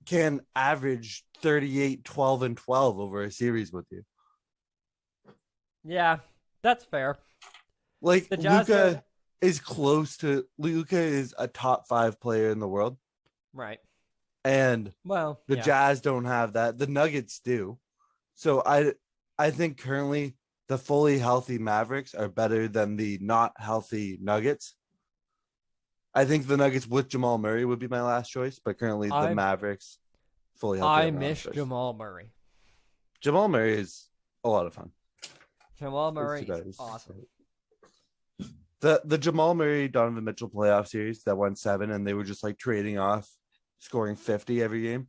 can average 38, 12, and 12 over a series with you. Yeah, that's fair. Like The Jazz Luka is close to Luka is a top 5 player in the world. Right. And Well, the yeah. Jazz don't have that. The Nuggets do. So I think currently the fully healthy Mavericks are better than the not healthy Nuggets. I think the Nuggets with Jamal Murray would be my last choice, but currently the Mavericks fully healthy. I are my last miss choice. Jamal Murray. Jamal Murray is a lot of fun. Jamal Murray It's too bad. is awesome. The Jamal Murray Donovan Mitchell playoff series that went 7 and they were just like trading off scoring 50 every game.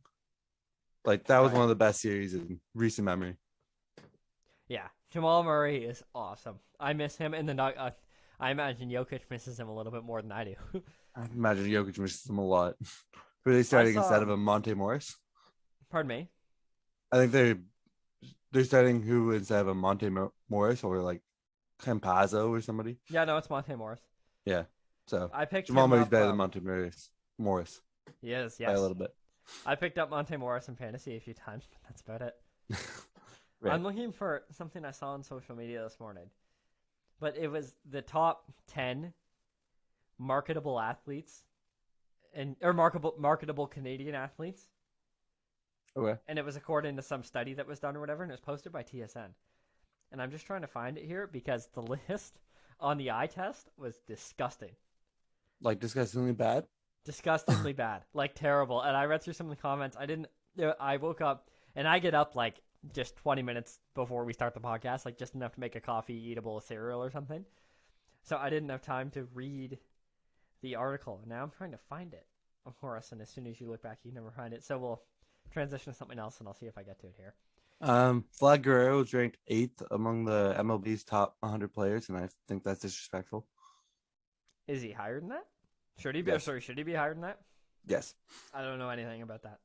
Like that was Right. one of the best series in recent memory. Yeah, Jamal Murray is awesome. I miss him, and I imagine Jokic misses him a little bit more than I do. I imagine Jokic misses them a lot. Who are they starting saw- instead of a Monte Morris? Pardon me. I think they're starting who instead of a Monte Morris or like Campazzo or somebody. Yeah, no, it's Monte Morris. Yeah. So I picked Jamal him Murray's up, better than Monte Morris Yes, by yes. a little bit. I picked up Monte Morris in fantasy a few times, but that's about it. Right. I'm looking for something I saw on social media this morning, but it was the top 10 marketable athletes or marketable Canadian athletes, Okay. and it was according to some study that was done or whatever, and it was posted by TSN. And I'm just trying to find it here because the list on the eye test was disgusting. Like disgustingly bad. Disgustingly bad, like terrible. And I read through some of the comments. I woke up and I get up like just 20 minutes before we start the podcast, like just enough to make a coffee, eat a bowl of cereal or something. So I didn't have time to read the article. And now I'm trying to find it, of course. And as soon as you look back, you never find it. So we'll transition to something else, and I'll see if I get to it here. Vlad Guerrero was ranked 8th among the MLB's top 100 players, and I think that's disrespectful. Is he higher than that? Should he be? Yes. Sorry, should he be higher than that? Yes. I don't know anything about that.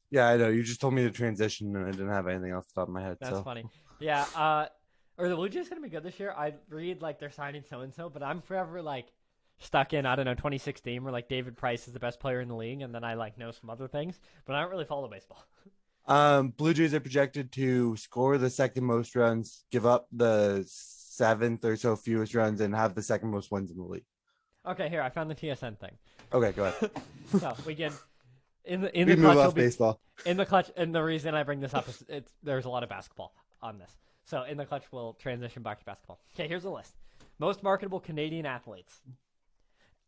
Yeah, I know. You just told me to transition, and I didn't have anything off the top of my head. That's so funny. Yeah. Are the Blue Jays gonna be good this year? I read like they're signing so and so, but I'm forever like stuck in 2016 where like David Price is the best player in the league, and then I like know some other things, but I don't really follow baseball. Blue Jays are projected to score the second most runs, give up the 7th or so fewest runs, and have the second most wins in the league. Okay, here I found the TSN thing. Okay, go ahead. So we can We the move clutch will off be baseball. in the clutch, and the reason I bring this up is there's a lot of basketball on this. So in the clutch, we'll transition back to basketball. Okay, here's the list: most marketable Canadian athletes.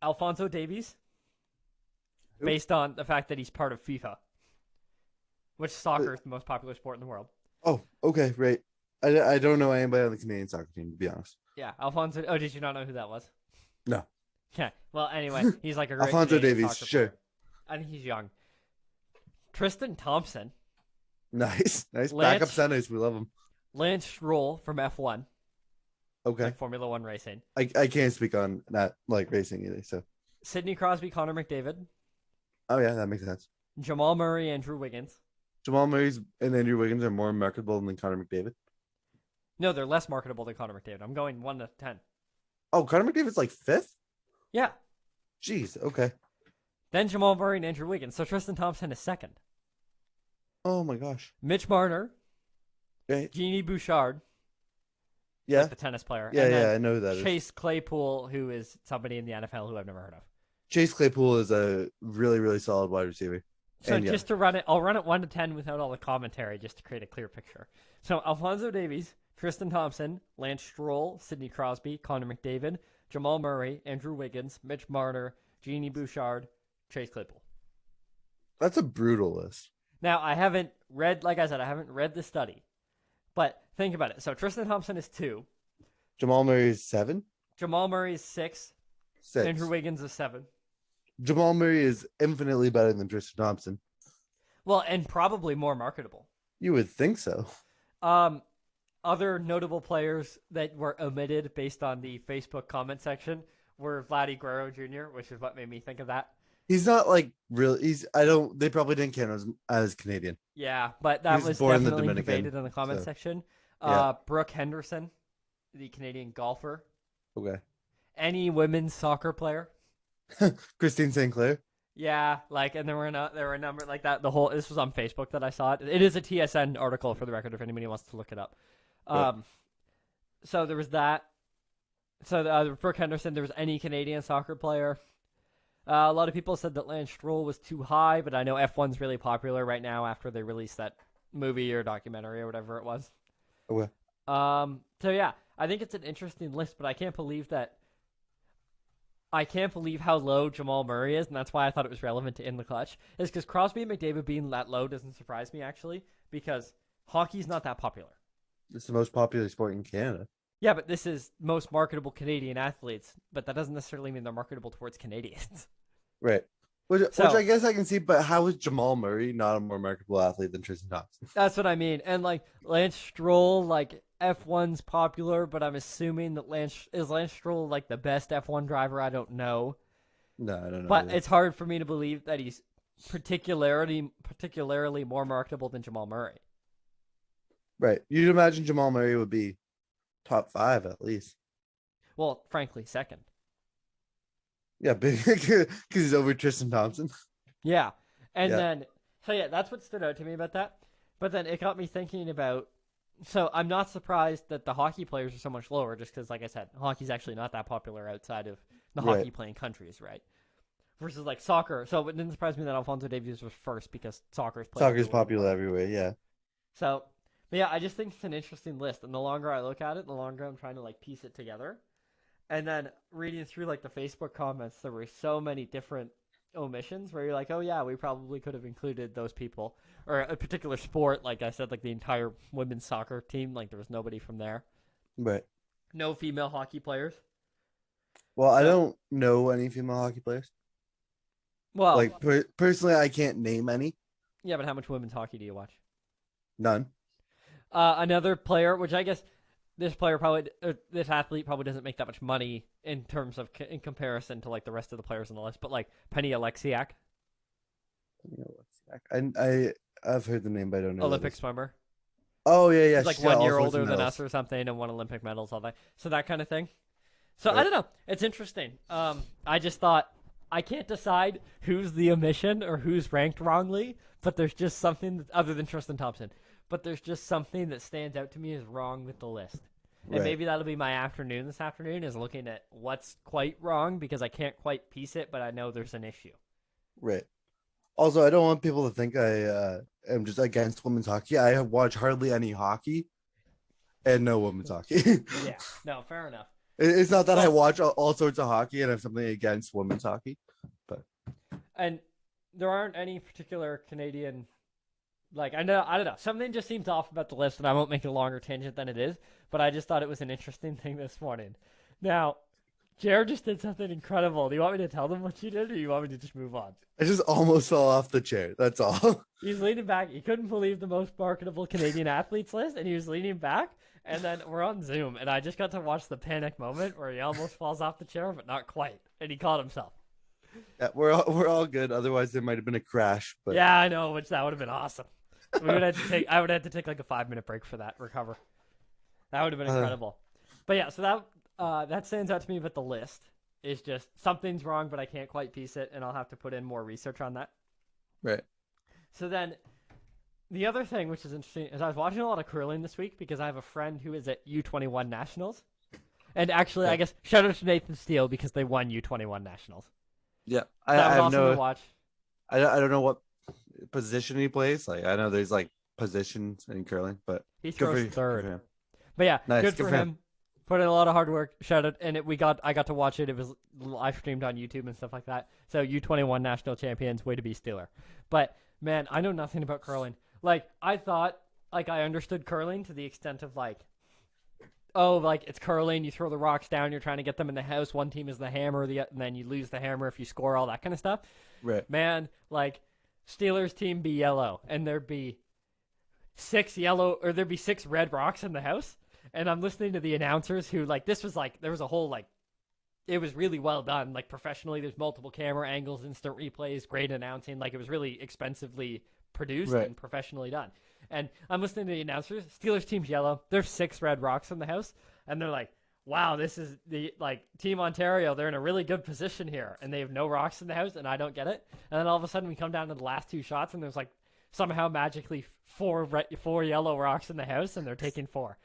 Alphonso Davies, Who? based on the fact that he's part of FIFA, which soccer is the most popular sport in the world. Oh, okay, right. I don't know anybody on the Canadian soccer team, to be honest. Yeah, Alphonso. Oh, did you not know who that was? No. Okay. Well, anyway, he's like a great Alphonso Canadian Davies, soccer sure. player. I think he's young. Tristan Nice. Lance- Backup centers. We love them. Lance Stroll from F1, Okay. like Formula One racing. I can't speak on that like racing either. So, Sidney Crosby, Connor McDavid, oh yeah, that makes sense. Jamal Murray, Andrew Wiggins. Jamal Murray's and Andrew Wiggins are more marketable than Connor McDavid. No, they're less marketable than Connor McDavid. I'm going 1 to 10. Oh, Connor McDavid's like fifth. Yeah. Jeez. Okay. Then Jamal Murray and Andrew Wiggins. So Tristan Thompson is second. Oh my gosh. Mitch Marner, Okay. Jeannie Bouchard, Yeah. like the tennis player. Yeah. and Yeah. then I know who that is. Chase Claypool, who is somebody in the NFL who I've never heard of. Chase Claypool is a really, really solid wide receiver. So And yeah. just to run it, I'll run it 1 to 10 without all the commentary, just to create a clear picture. So Alphonso Davies, Tristan Thompson, Lance Stroll, Sidney Crosby, Connor McDavid, Jamal Murray, Andrew Wiggins, Mitch Marner, Jeannie Bouchard, Chase Claypool. That's a brutal list. Now I haven't read, like I said, I haven't read the study, but think about it. So Tristan Thompson is 2, Jamal Murray is 7, Jamal Murray is 6, 6. Andrew Wiggins is 7. Jamal Murray is infinitely better than Tristan Thompson. Well, and probably more marketable. You would think so. Other notable players that were omitted based on the Facebook comment section were Vladdy Guerrero Jr., which is what made me think of that. He's not like real. I don't. They probably didn't count him as Canadian. Yeah, but that He was was born in the definitely Dominican, debated in the comment so, section. yeah. Brooke Henderson, the Canadian golfer. Okay. Any women's soccer player. Christine St. Clair. Yeah, like, and there were a number like that. This was on Facebook that I saw it. It is a TSN article for the record, if anybody wants to look it up. Right. So there was that. So Brooke Henderson, there was any Canadian soccer player. A lot of people said that Lance Stroll was too high, but I know F1's really popular right now after they released that movie or documentary or whatever it was. Okay. So yeah, I think it's an interesting list, but I can't believe how low Jamal Murray is, and that's why I thought it was relevant to In the Clutch. Is because Crosby and McDavid being that low doesn't surprise me, actually, because hockey's not that popular. It's the most popular sport in Canada. Yeah, but this is most marketable Canadian athletes, but that doesn't necessarily mean they're marketable towards Canadians. Right. Which So- I guess I can see, but how is Jamal Murray not a more marketable athlete than Tristan Thompson? That's what I mean. And like Lance Stroll, like F1's popular, but I'm assuming that Lance Stroll like the best F1 driver? I don't know. No, I don't know. But either. it's hard for me to believe that he's particularly more marketable than Jamal Murray. Right. You'd imagine Jamal Murray would be top 5 at least. Well, frankly, second. Yeah, because he's over Tristan Thompson. Yeah. And Yeah. then, so yeah, that's what stood out to me about that. But then it got me thinking about, so I'm not surprised that the hockey players are so much lower just because, like I said, hockey's actually not that popular outside of the Right. hockey playing countries, right? Versus like soccer. So it didn't surprise me that Alphonso Davies was first because soccer's played Soccer's everywhere. popular everywhere. Yeah. So, but yeah, I just think it's an interesting list. And the longer I look at it, the longer I'm trying to like piece it together. And then reading through like the Facebook comments, there were so many different omissions where you're like, oh yeah, we probably could have included those people or a particular sport. Like I said, like the entire women's soccer team, like there was nobody from there. Right. No female hockey players. Well, I So- don't know any female hockey players. Well, Like personally, I can't name any. yeah, but how much women's hockey do you watch? None. Another player, which I guess this athlete probably doesn't make that much money in terms of in comparison to like the rest of the players on the list, but like Penny Alexiak, I've heard the name, but I don't know. who that Olympic is. swimmer. Oh yeah. He's like she's got 1 year all sorts of older than medals. us or something and won Olympic medals, all that. So that kind of thing. So I Right. don't know. It's interesting. I just thought I can't decide who's the omission or who's ranked wrongly, but there's just something other than Tristan Thompson. But there's just something that stands out to me as wrong with the list. And Right. maybe that'll be my afternoon this afternoon, is looking at what's quite wrong because I can't quite piece it, but I know there's an issue. Right. Also, I don't want people to think I am just against women's hockey. I watch hardly any hockey and no women's hockey. Yeah, no, fair enough. It's not that I Well, watch all sorts of hockey and have something against women's hockey, but and there aren't any particular Canadian, like, I don't know, something just seems off about the list, and I won't make it a longer tangent than it is, but I just thought it was an interesting thing this morning. Now, Jared just did something incredible. Do you want me to tell them what you did, or do you want me to just move on? I just almost fell off the chair. That's all. He's leaning back. He couldn't believe the most marketable Canadian athletes list, and he was leaning back. And then we're on Zoom, and I just got to watch the panic moment where he almost falls off the chair, but not quite, and he caught himself. Yeah, we're all good. Otherwise, there might have been a crash. But Yeah, I know, which that would have been awesome. We would have to take. I would have to take like a 5-minute break for that recover. That would have been incredible. But yeah, so that stands out to me. But the list is just something's wrong, but I can't quite piece it, and I'll have to put in more research on that. right. So then, the other thing which is interesting is I was watching a lot of curling this week because I have a friend who is at U21 Nationals, and actually, I guess shout out to Nathan Steele because they won U21 Nationals. Yeah, That was I awesome to know. watch. I don't know what position he plays. Like I know there's like positions in curling, but He good throws for third. him. But yeah, Nice, good good for for him. Put in a lot of hard work. Shout out, and I got to watch it. It was live streamed on YouTube and stuff like that. So U21 national champions, way to be Steeler. But man, I know nothing about curling. Like I thought, like I understood curling to the extent of like, oh, like it's curling. You throw the rocks down. You're trying to get them in the house. One team is the hammer, and then you lose the hammer if you score. All that kind of stuff. Right. Man, like Steelers team be yellow, and there'd be 6 yellow, or there'd be 6 red rocks in the house. And I'm listening to the announcers who this was like there was a whole it was really well done, like professionally. There's multiple camera angles, instant replays, great announcing. Like it was really expensively produced and professionally done. And I'm listening to the announcers. Steelers team's yellow. There's 6 red rocks in the house, and they're like, "Wow, this is the Team Ontario. They're in a really good position here, and they have no rocks in the house, and I don't get it." And then all of a sudden, we come down to the last 2 shots, and there's somehow magically 4 yellow rocks in the house, and they're taking 4.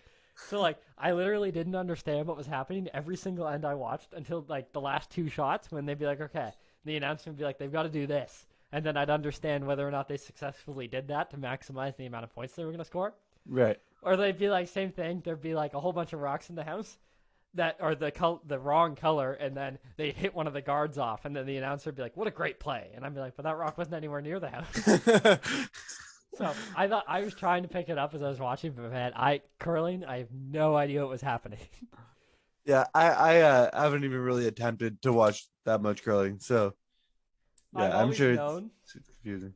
So I literally didn't understand what was happening every single end I watched until the last 2 shots when they'd be like, okay, the announcement would be like, they've got to do this, and then I'd understand whether or not they successfully did that to maximize the amount of points they were going to score. Right. Or they'd be like, same thing, there'd be a whole bunch of rocks in the house that are the wrong color, and then they hit one of the guards off, and then the announcer would be like, what a great play, and I'd be like, but that rock wasn't anywhere near the house. So I thought I was trying to pick it up as I was watching, but man, I have no idea what was happening. Yeah, I haven't even really attempted to watch that much curling, so yeah, I'm sure it's confusing.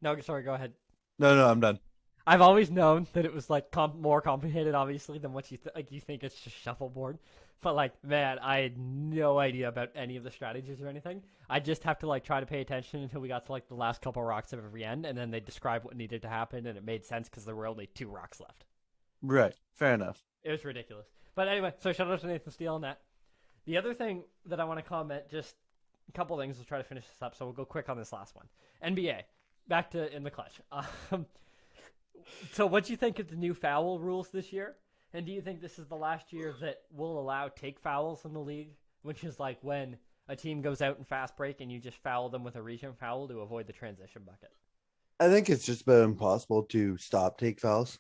No, sorry, go ahead. No, I'm done. I've always known that it was more complicated, obviously, than what you think it's just shuffleboard. But man, I had no idea about any of the strategies or anything. I just have to try to pay attention until we got to the last couple of rocks of every end, and then they describe what needed to happen, and it made sense because there were only 2 rocks left. Right. Fair enough. It was ridiculous. But anyway, so shout out to Nathan Steele on that. The other thing that I want to comment, just a couple things, we'll try to finish this up, so we'll go quick on this last one. NBA, back to in the clutch. So what do you think of the new foul rules this year? And do you think this is the last year that will allow take fouls in the league, which is when a team goes out in fast break and you just foul them with a region foul to avoid the transition bucket? I think it's just been impossible to stop take fouls.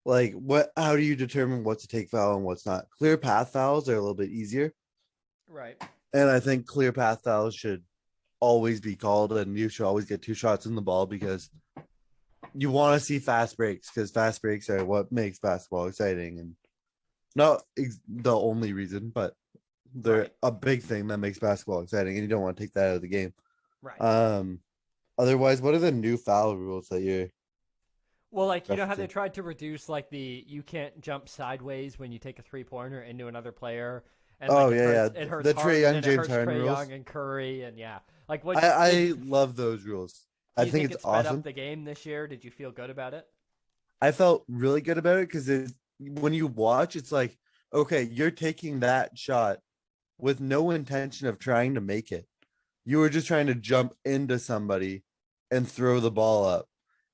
How do you determine what's a take foul and what's not? Clear path fouls are a little bit easier. Right. And I think clear path fouls should always be called, and you should always get 2 shots in the ball because you want to see fast breaks, because fast breaks are what makes basketball exciting, and not the only reason, but they're a big thing that makes basketball exciting, and you don't want to take that out of the game. Right. Otherwise, what are the new foul rules that you're? Well, you know how they tried to reduce you can't jump sideways when you take a 3-pointer into another player. And, it hurts the Trae Young, James Harden rules. Young and Curry, and yeah, I love those rules. I think it's sped awesome. Up the game this year. Did you feel good about it? I felt really good about it because when you watch, it's okay, you're taking that shot with no intention of trying to make it. You were just trying to jump into somebody and throw the ball up.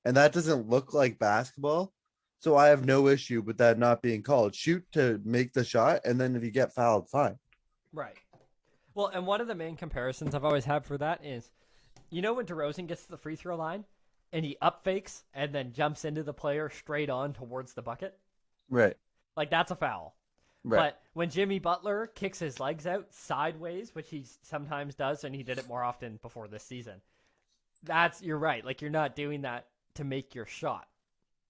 And that doesn't look like basketball. So I have no issue with that not being called. Shoot to make the shot, and then if you get fouled, fine. Right. Well, and one of the main comparisons I've always had for that is, when DeRozan gets to the free throw line and he up fakes and then jumps into the player straight on towards the bucket? Right. Like, that's a foul. Right. But when Jimmy Butler kicks his legs out sideways, which he sometimes does, and he did it more often before this season, you're right. Like, you're not doing that to make your shot.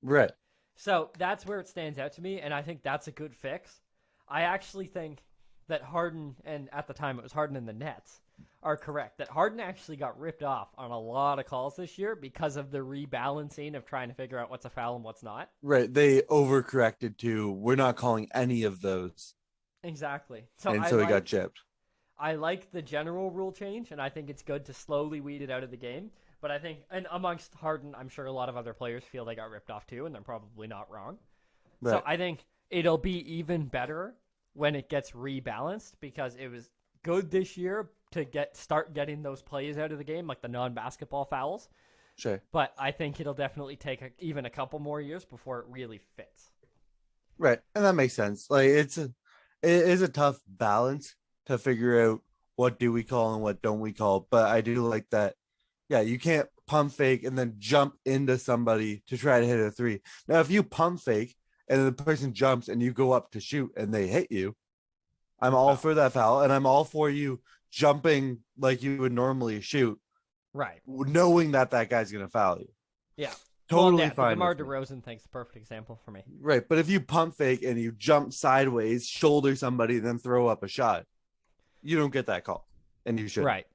Right. So that's where it stands out to me, and I think that's a good fix. I actually think that Harden, and at the time it was Harden and the Nets, are correct. That Harden actually got ripped off on a lot of calls this year because of the rebalancing of trying to figure out what's a foul and what's not. Right. They overcorrected to, we're not calling any of those. Exactly. So he got chipped. I like the general rule change, and I think it's good to slowly weed it out of the game. But I think, and amongst Harden, I'm sure a lot of other players feel they got ripped off too, and they're probably not wrong. Right. So I think it'll be even better when it gets rebalanced, because it was good this year to start getting those plays out of the game, like the non-basketball fouls. Sure. But I think it'll definitely take even a couple more years before it really fits. Right. And that makes sense. Like, it is a tough balance to figure out what do we call and what don't we call. But I do like that. Yeah, you can't pump fake and then jump into somebody to try to hit a three. Now, if you pump fake and the person jumps and you go up to shoot and they hit you, I'm all for that foul, and I'm all for you jumping like you would normally shoot. Right. Knowing that guy's going to foul you. Yeah. Totally fine. DeMar DeRozan thing's the perfect example for me. Right. But if you pump fake and you jump sideways, shoulder somebody, then throw up a shot, you don't get that call. And you should. Right.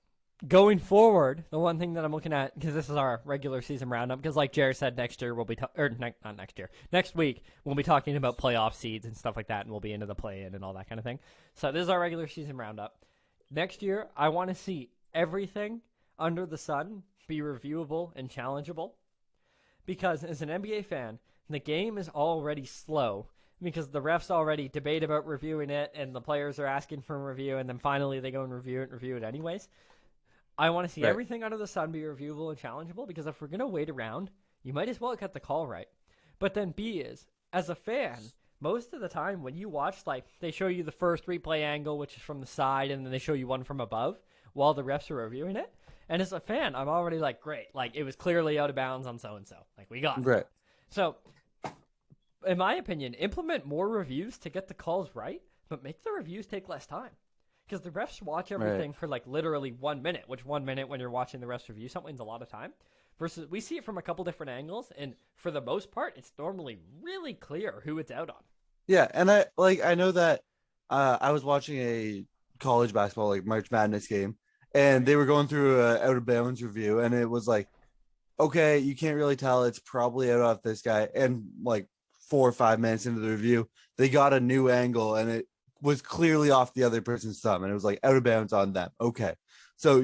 Going forward, the one thing that I'm looking at, because this is our regular season roundup, because like Jared said, next year we'll be, not next year, next week we'll be talking about playoff seeds and stuff like that, and we'll be into the play-in and all that kind of thing. So this is our regular season roundup. Next year, I want to see everything under the sun be reviewable and challengeable, because as an NBA fan, the game is already slow because the refs already debate about reviewing it, and the players are asking for a review, and then finally they go and review it anyways. I want to see everything under the sun be reviewable and challengeable, because if we're going to wait around, you might as well get the call right. But then B is, as a fan, most of the time when you watch, like, they show you the first replay angle, which is from the side, and then they show you one from above while the refs are reviewing it. And as a fan, I'm already like, great. Like, it was clearly out of bounds on so-and-so. Like, we got it. Right. So, in my opinion, implement more reviews to get the calls right, but make the reviews take less time. Because the refs watch everything for like literally 1 minute, which 1 minute when you're watching the refs review something's a lot of time. Versus we see it from a couple different angles, and for the most part, it's normally really clear who it's out on. Yeah, and I know that I was watching a college basketball, like, March Madness game, and they were going through a out of bounds review, and it was like, okay, you can't really tell, it's probably out off this guy. And like 4 or 5 minutes into the review, they got a new angle, and it was clearly off the other person's thumb, and it was like out of bounds on them. Okay. So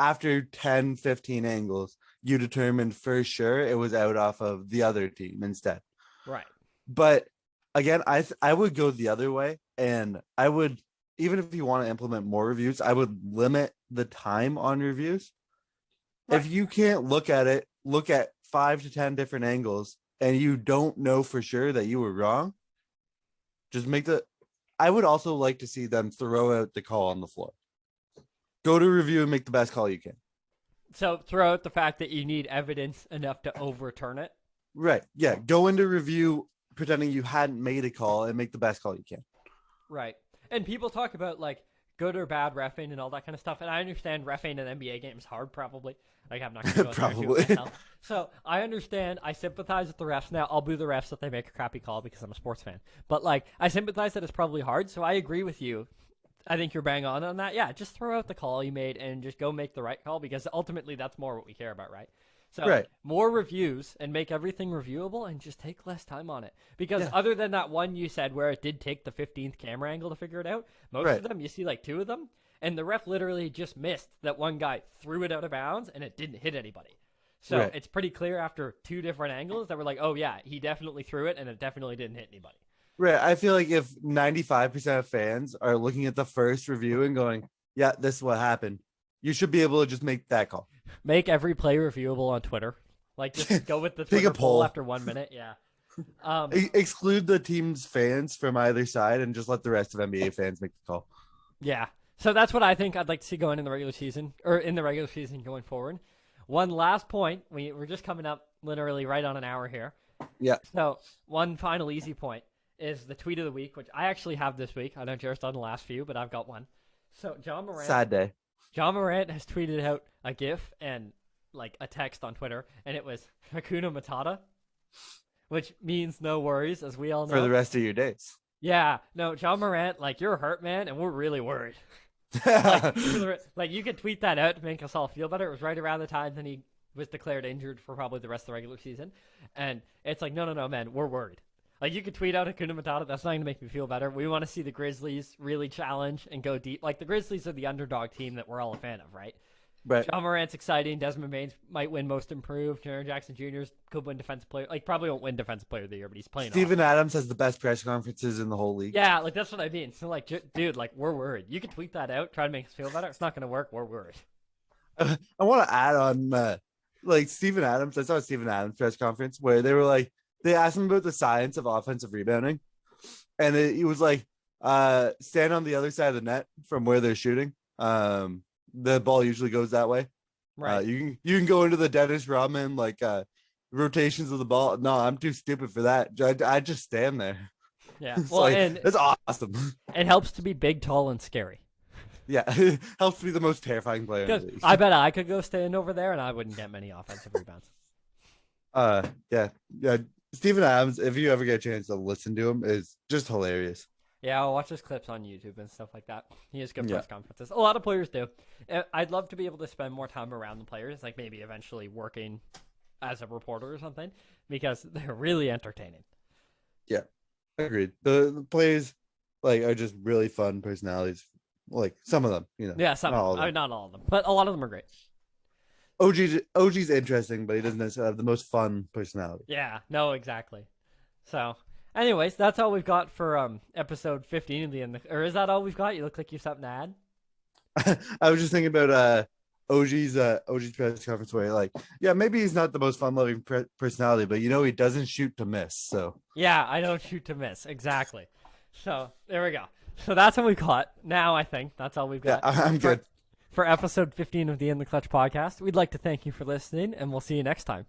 after 10, 15 angles, you determined for sure it was out off of the other team instead. Right. But again, I would go the other way, and I would, even if you want to implement more reviews, I would limit the time on reviews. Right. If you can't look at 5 to 10 different angles and you don't know for sure that you were wrong, just I would also like to see them throw out the call on the floor. Go to review and make the best call you can. So throw out the fact that you need evidence enough to overturn it. Right. Yeah. Go into review pretending you hadn't made a call and make the best call you can. Right. And people talk about like good or bad reffing and all that kind of stuff. And I understand reffing an NBA game is hard, probably. Like, I'm not going to go probably. There too. So I understand. I sympathize with the refs. Now, I'll boo the refs if they make a crappy call because I'm a sports fan. But like, I sympathize that it's probably hard. So I agree with you. I think you're bang on that. Yeah, just throw out the call you made and just go make the right call, because ultimately that's more what we care about, right? So more reviews and make everything reviewable and just take less time on it. Because other than that one you said where it did take the 15th camera angle to figure it out, most of them, you see like 2 of them, and the ref literally just missed that one guy threw it out of bounds and it didn't hit anybody. So it's pretty clear after 2 different angles that we're like, oh yeah, he definitely threw it and it definitely didn't hit anybody. Right. I feel like if 95% of fans are looking at the first review and going, yeah, this is what happened, you should be able to just make that call. Make every play reviewable on Twitter. Like, just go with the Twitter poll after 1 minute. Yeah. Exclude the team's fans from either side and just let the rest of NBA fans make the call. Yeah. So that's what I think I'd like to see going in the regular season, or in the regular season going forward. One last point. We're just coming up literally right on an hour here. Yeah. So one final easy point is the tweet of the week, which I actually have this week. I know Jared's done the last few, but I've got one. So John Morant. Sad day. John Morant has tweeted out a GIF and like a text on Twitter, and it was Hakuna Matata, which means no worries, as we all know. For the rest of your days. Yeah, no, John Morant, like, you're hurt, man, and we're really worried. Like, you could tweet that out to make us all feel better. It was right around the time that he was declared injured for probably the rest of the regular season, and it's like, no, man, we're worried. Like, you could tweet out Hakuna Matata. That's not going to make me feel better. We want to see the Grizzlies really challenge and go deep. Like, the Grizzlies are the underdog team that we're all a fan of, right? But John Morant's exciting. Desmond Bain might win Most Improved. Jaren Jackson Jr. could win Defensive Player. Like, probably won't win Defensive Player of the Year, but he's playing Steven awesome. Adams has the best press conferences in the whole league. Yeah, like, that's what I mean. So, like, dude, like, we're worried. You can tweet that out, try to make us feel better. It's not going to work. We're worried. I want to add on, like, Steven Adams. I saw a Steven Adams press conference where they were like, they asked him about the science of offensive rebounding. And he was like, stand on the other side of the net from where they're shooting. The ball usually goes that way. Right. You can go into the Dennis Rodman like rotations of the ball. No, I'm too stupid for that. I just stand there. Yeah. It's Well, like, and that's awesome. it helps to be big, tall, and scary. Yeah, it helps be the most terrifying player in the Because league. I bet I could go stand over there and I wouldn't get many offensive rebounds. Yeah. Steven Adams, if you ever get a chance to listen to him, is just hilarious. Yeah, I'll watch his clips on YouTube and stuff like that. He has good Yeah. press conferences. A lot of players do. I'd love to be able to spend more time around the players, like maybe eventually working as a reporter or something, because they're really entertaining. Yeah, agreed. The players like are just really fun personalities. Like some of them, you know. Yeah, some not all of of them. I them. mean, not all of them, but a lot of them are great. OG's interesting, but he doesn't necessarily have the most fun personality. Yeah, no, exactly. So, anyways, that's all we've got for episode 15 of the end. Or is that all we've got? You look like you have something to add. I was just thinking about OG's press conference where like, yeah, maybe he's not the most fun-loving personality, but he doesn't shoot to miss. So Yeah, I don't shoot to miss. Exactly. So, there we go. So that's what we've got. Now I think that's all we've yeah, got. I'm good. For episode 15 of the In the Clutch podcast. We'd like to thank you for listening, and we'll see you next time.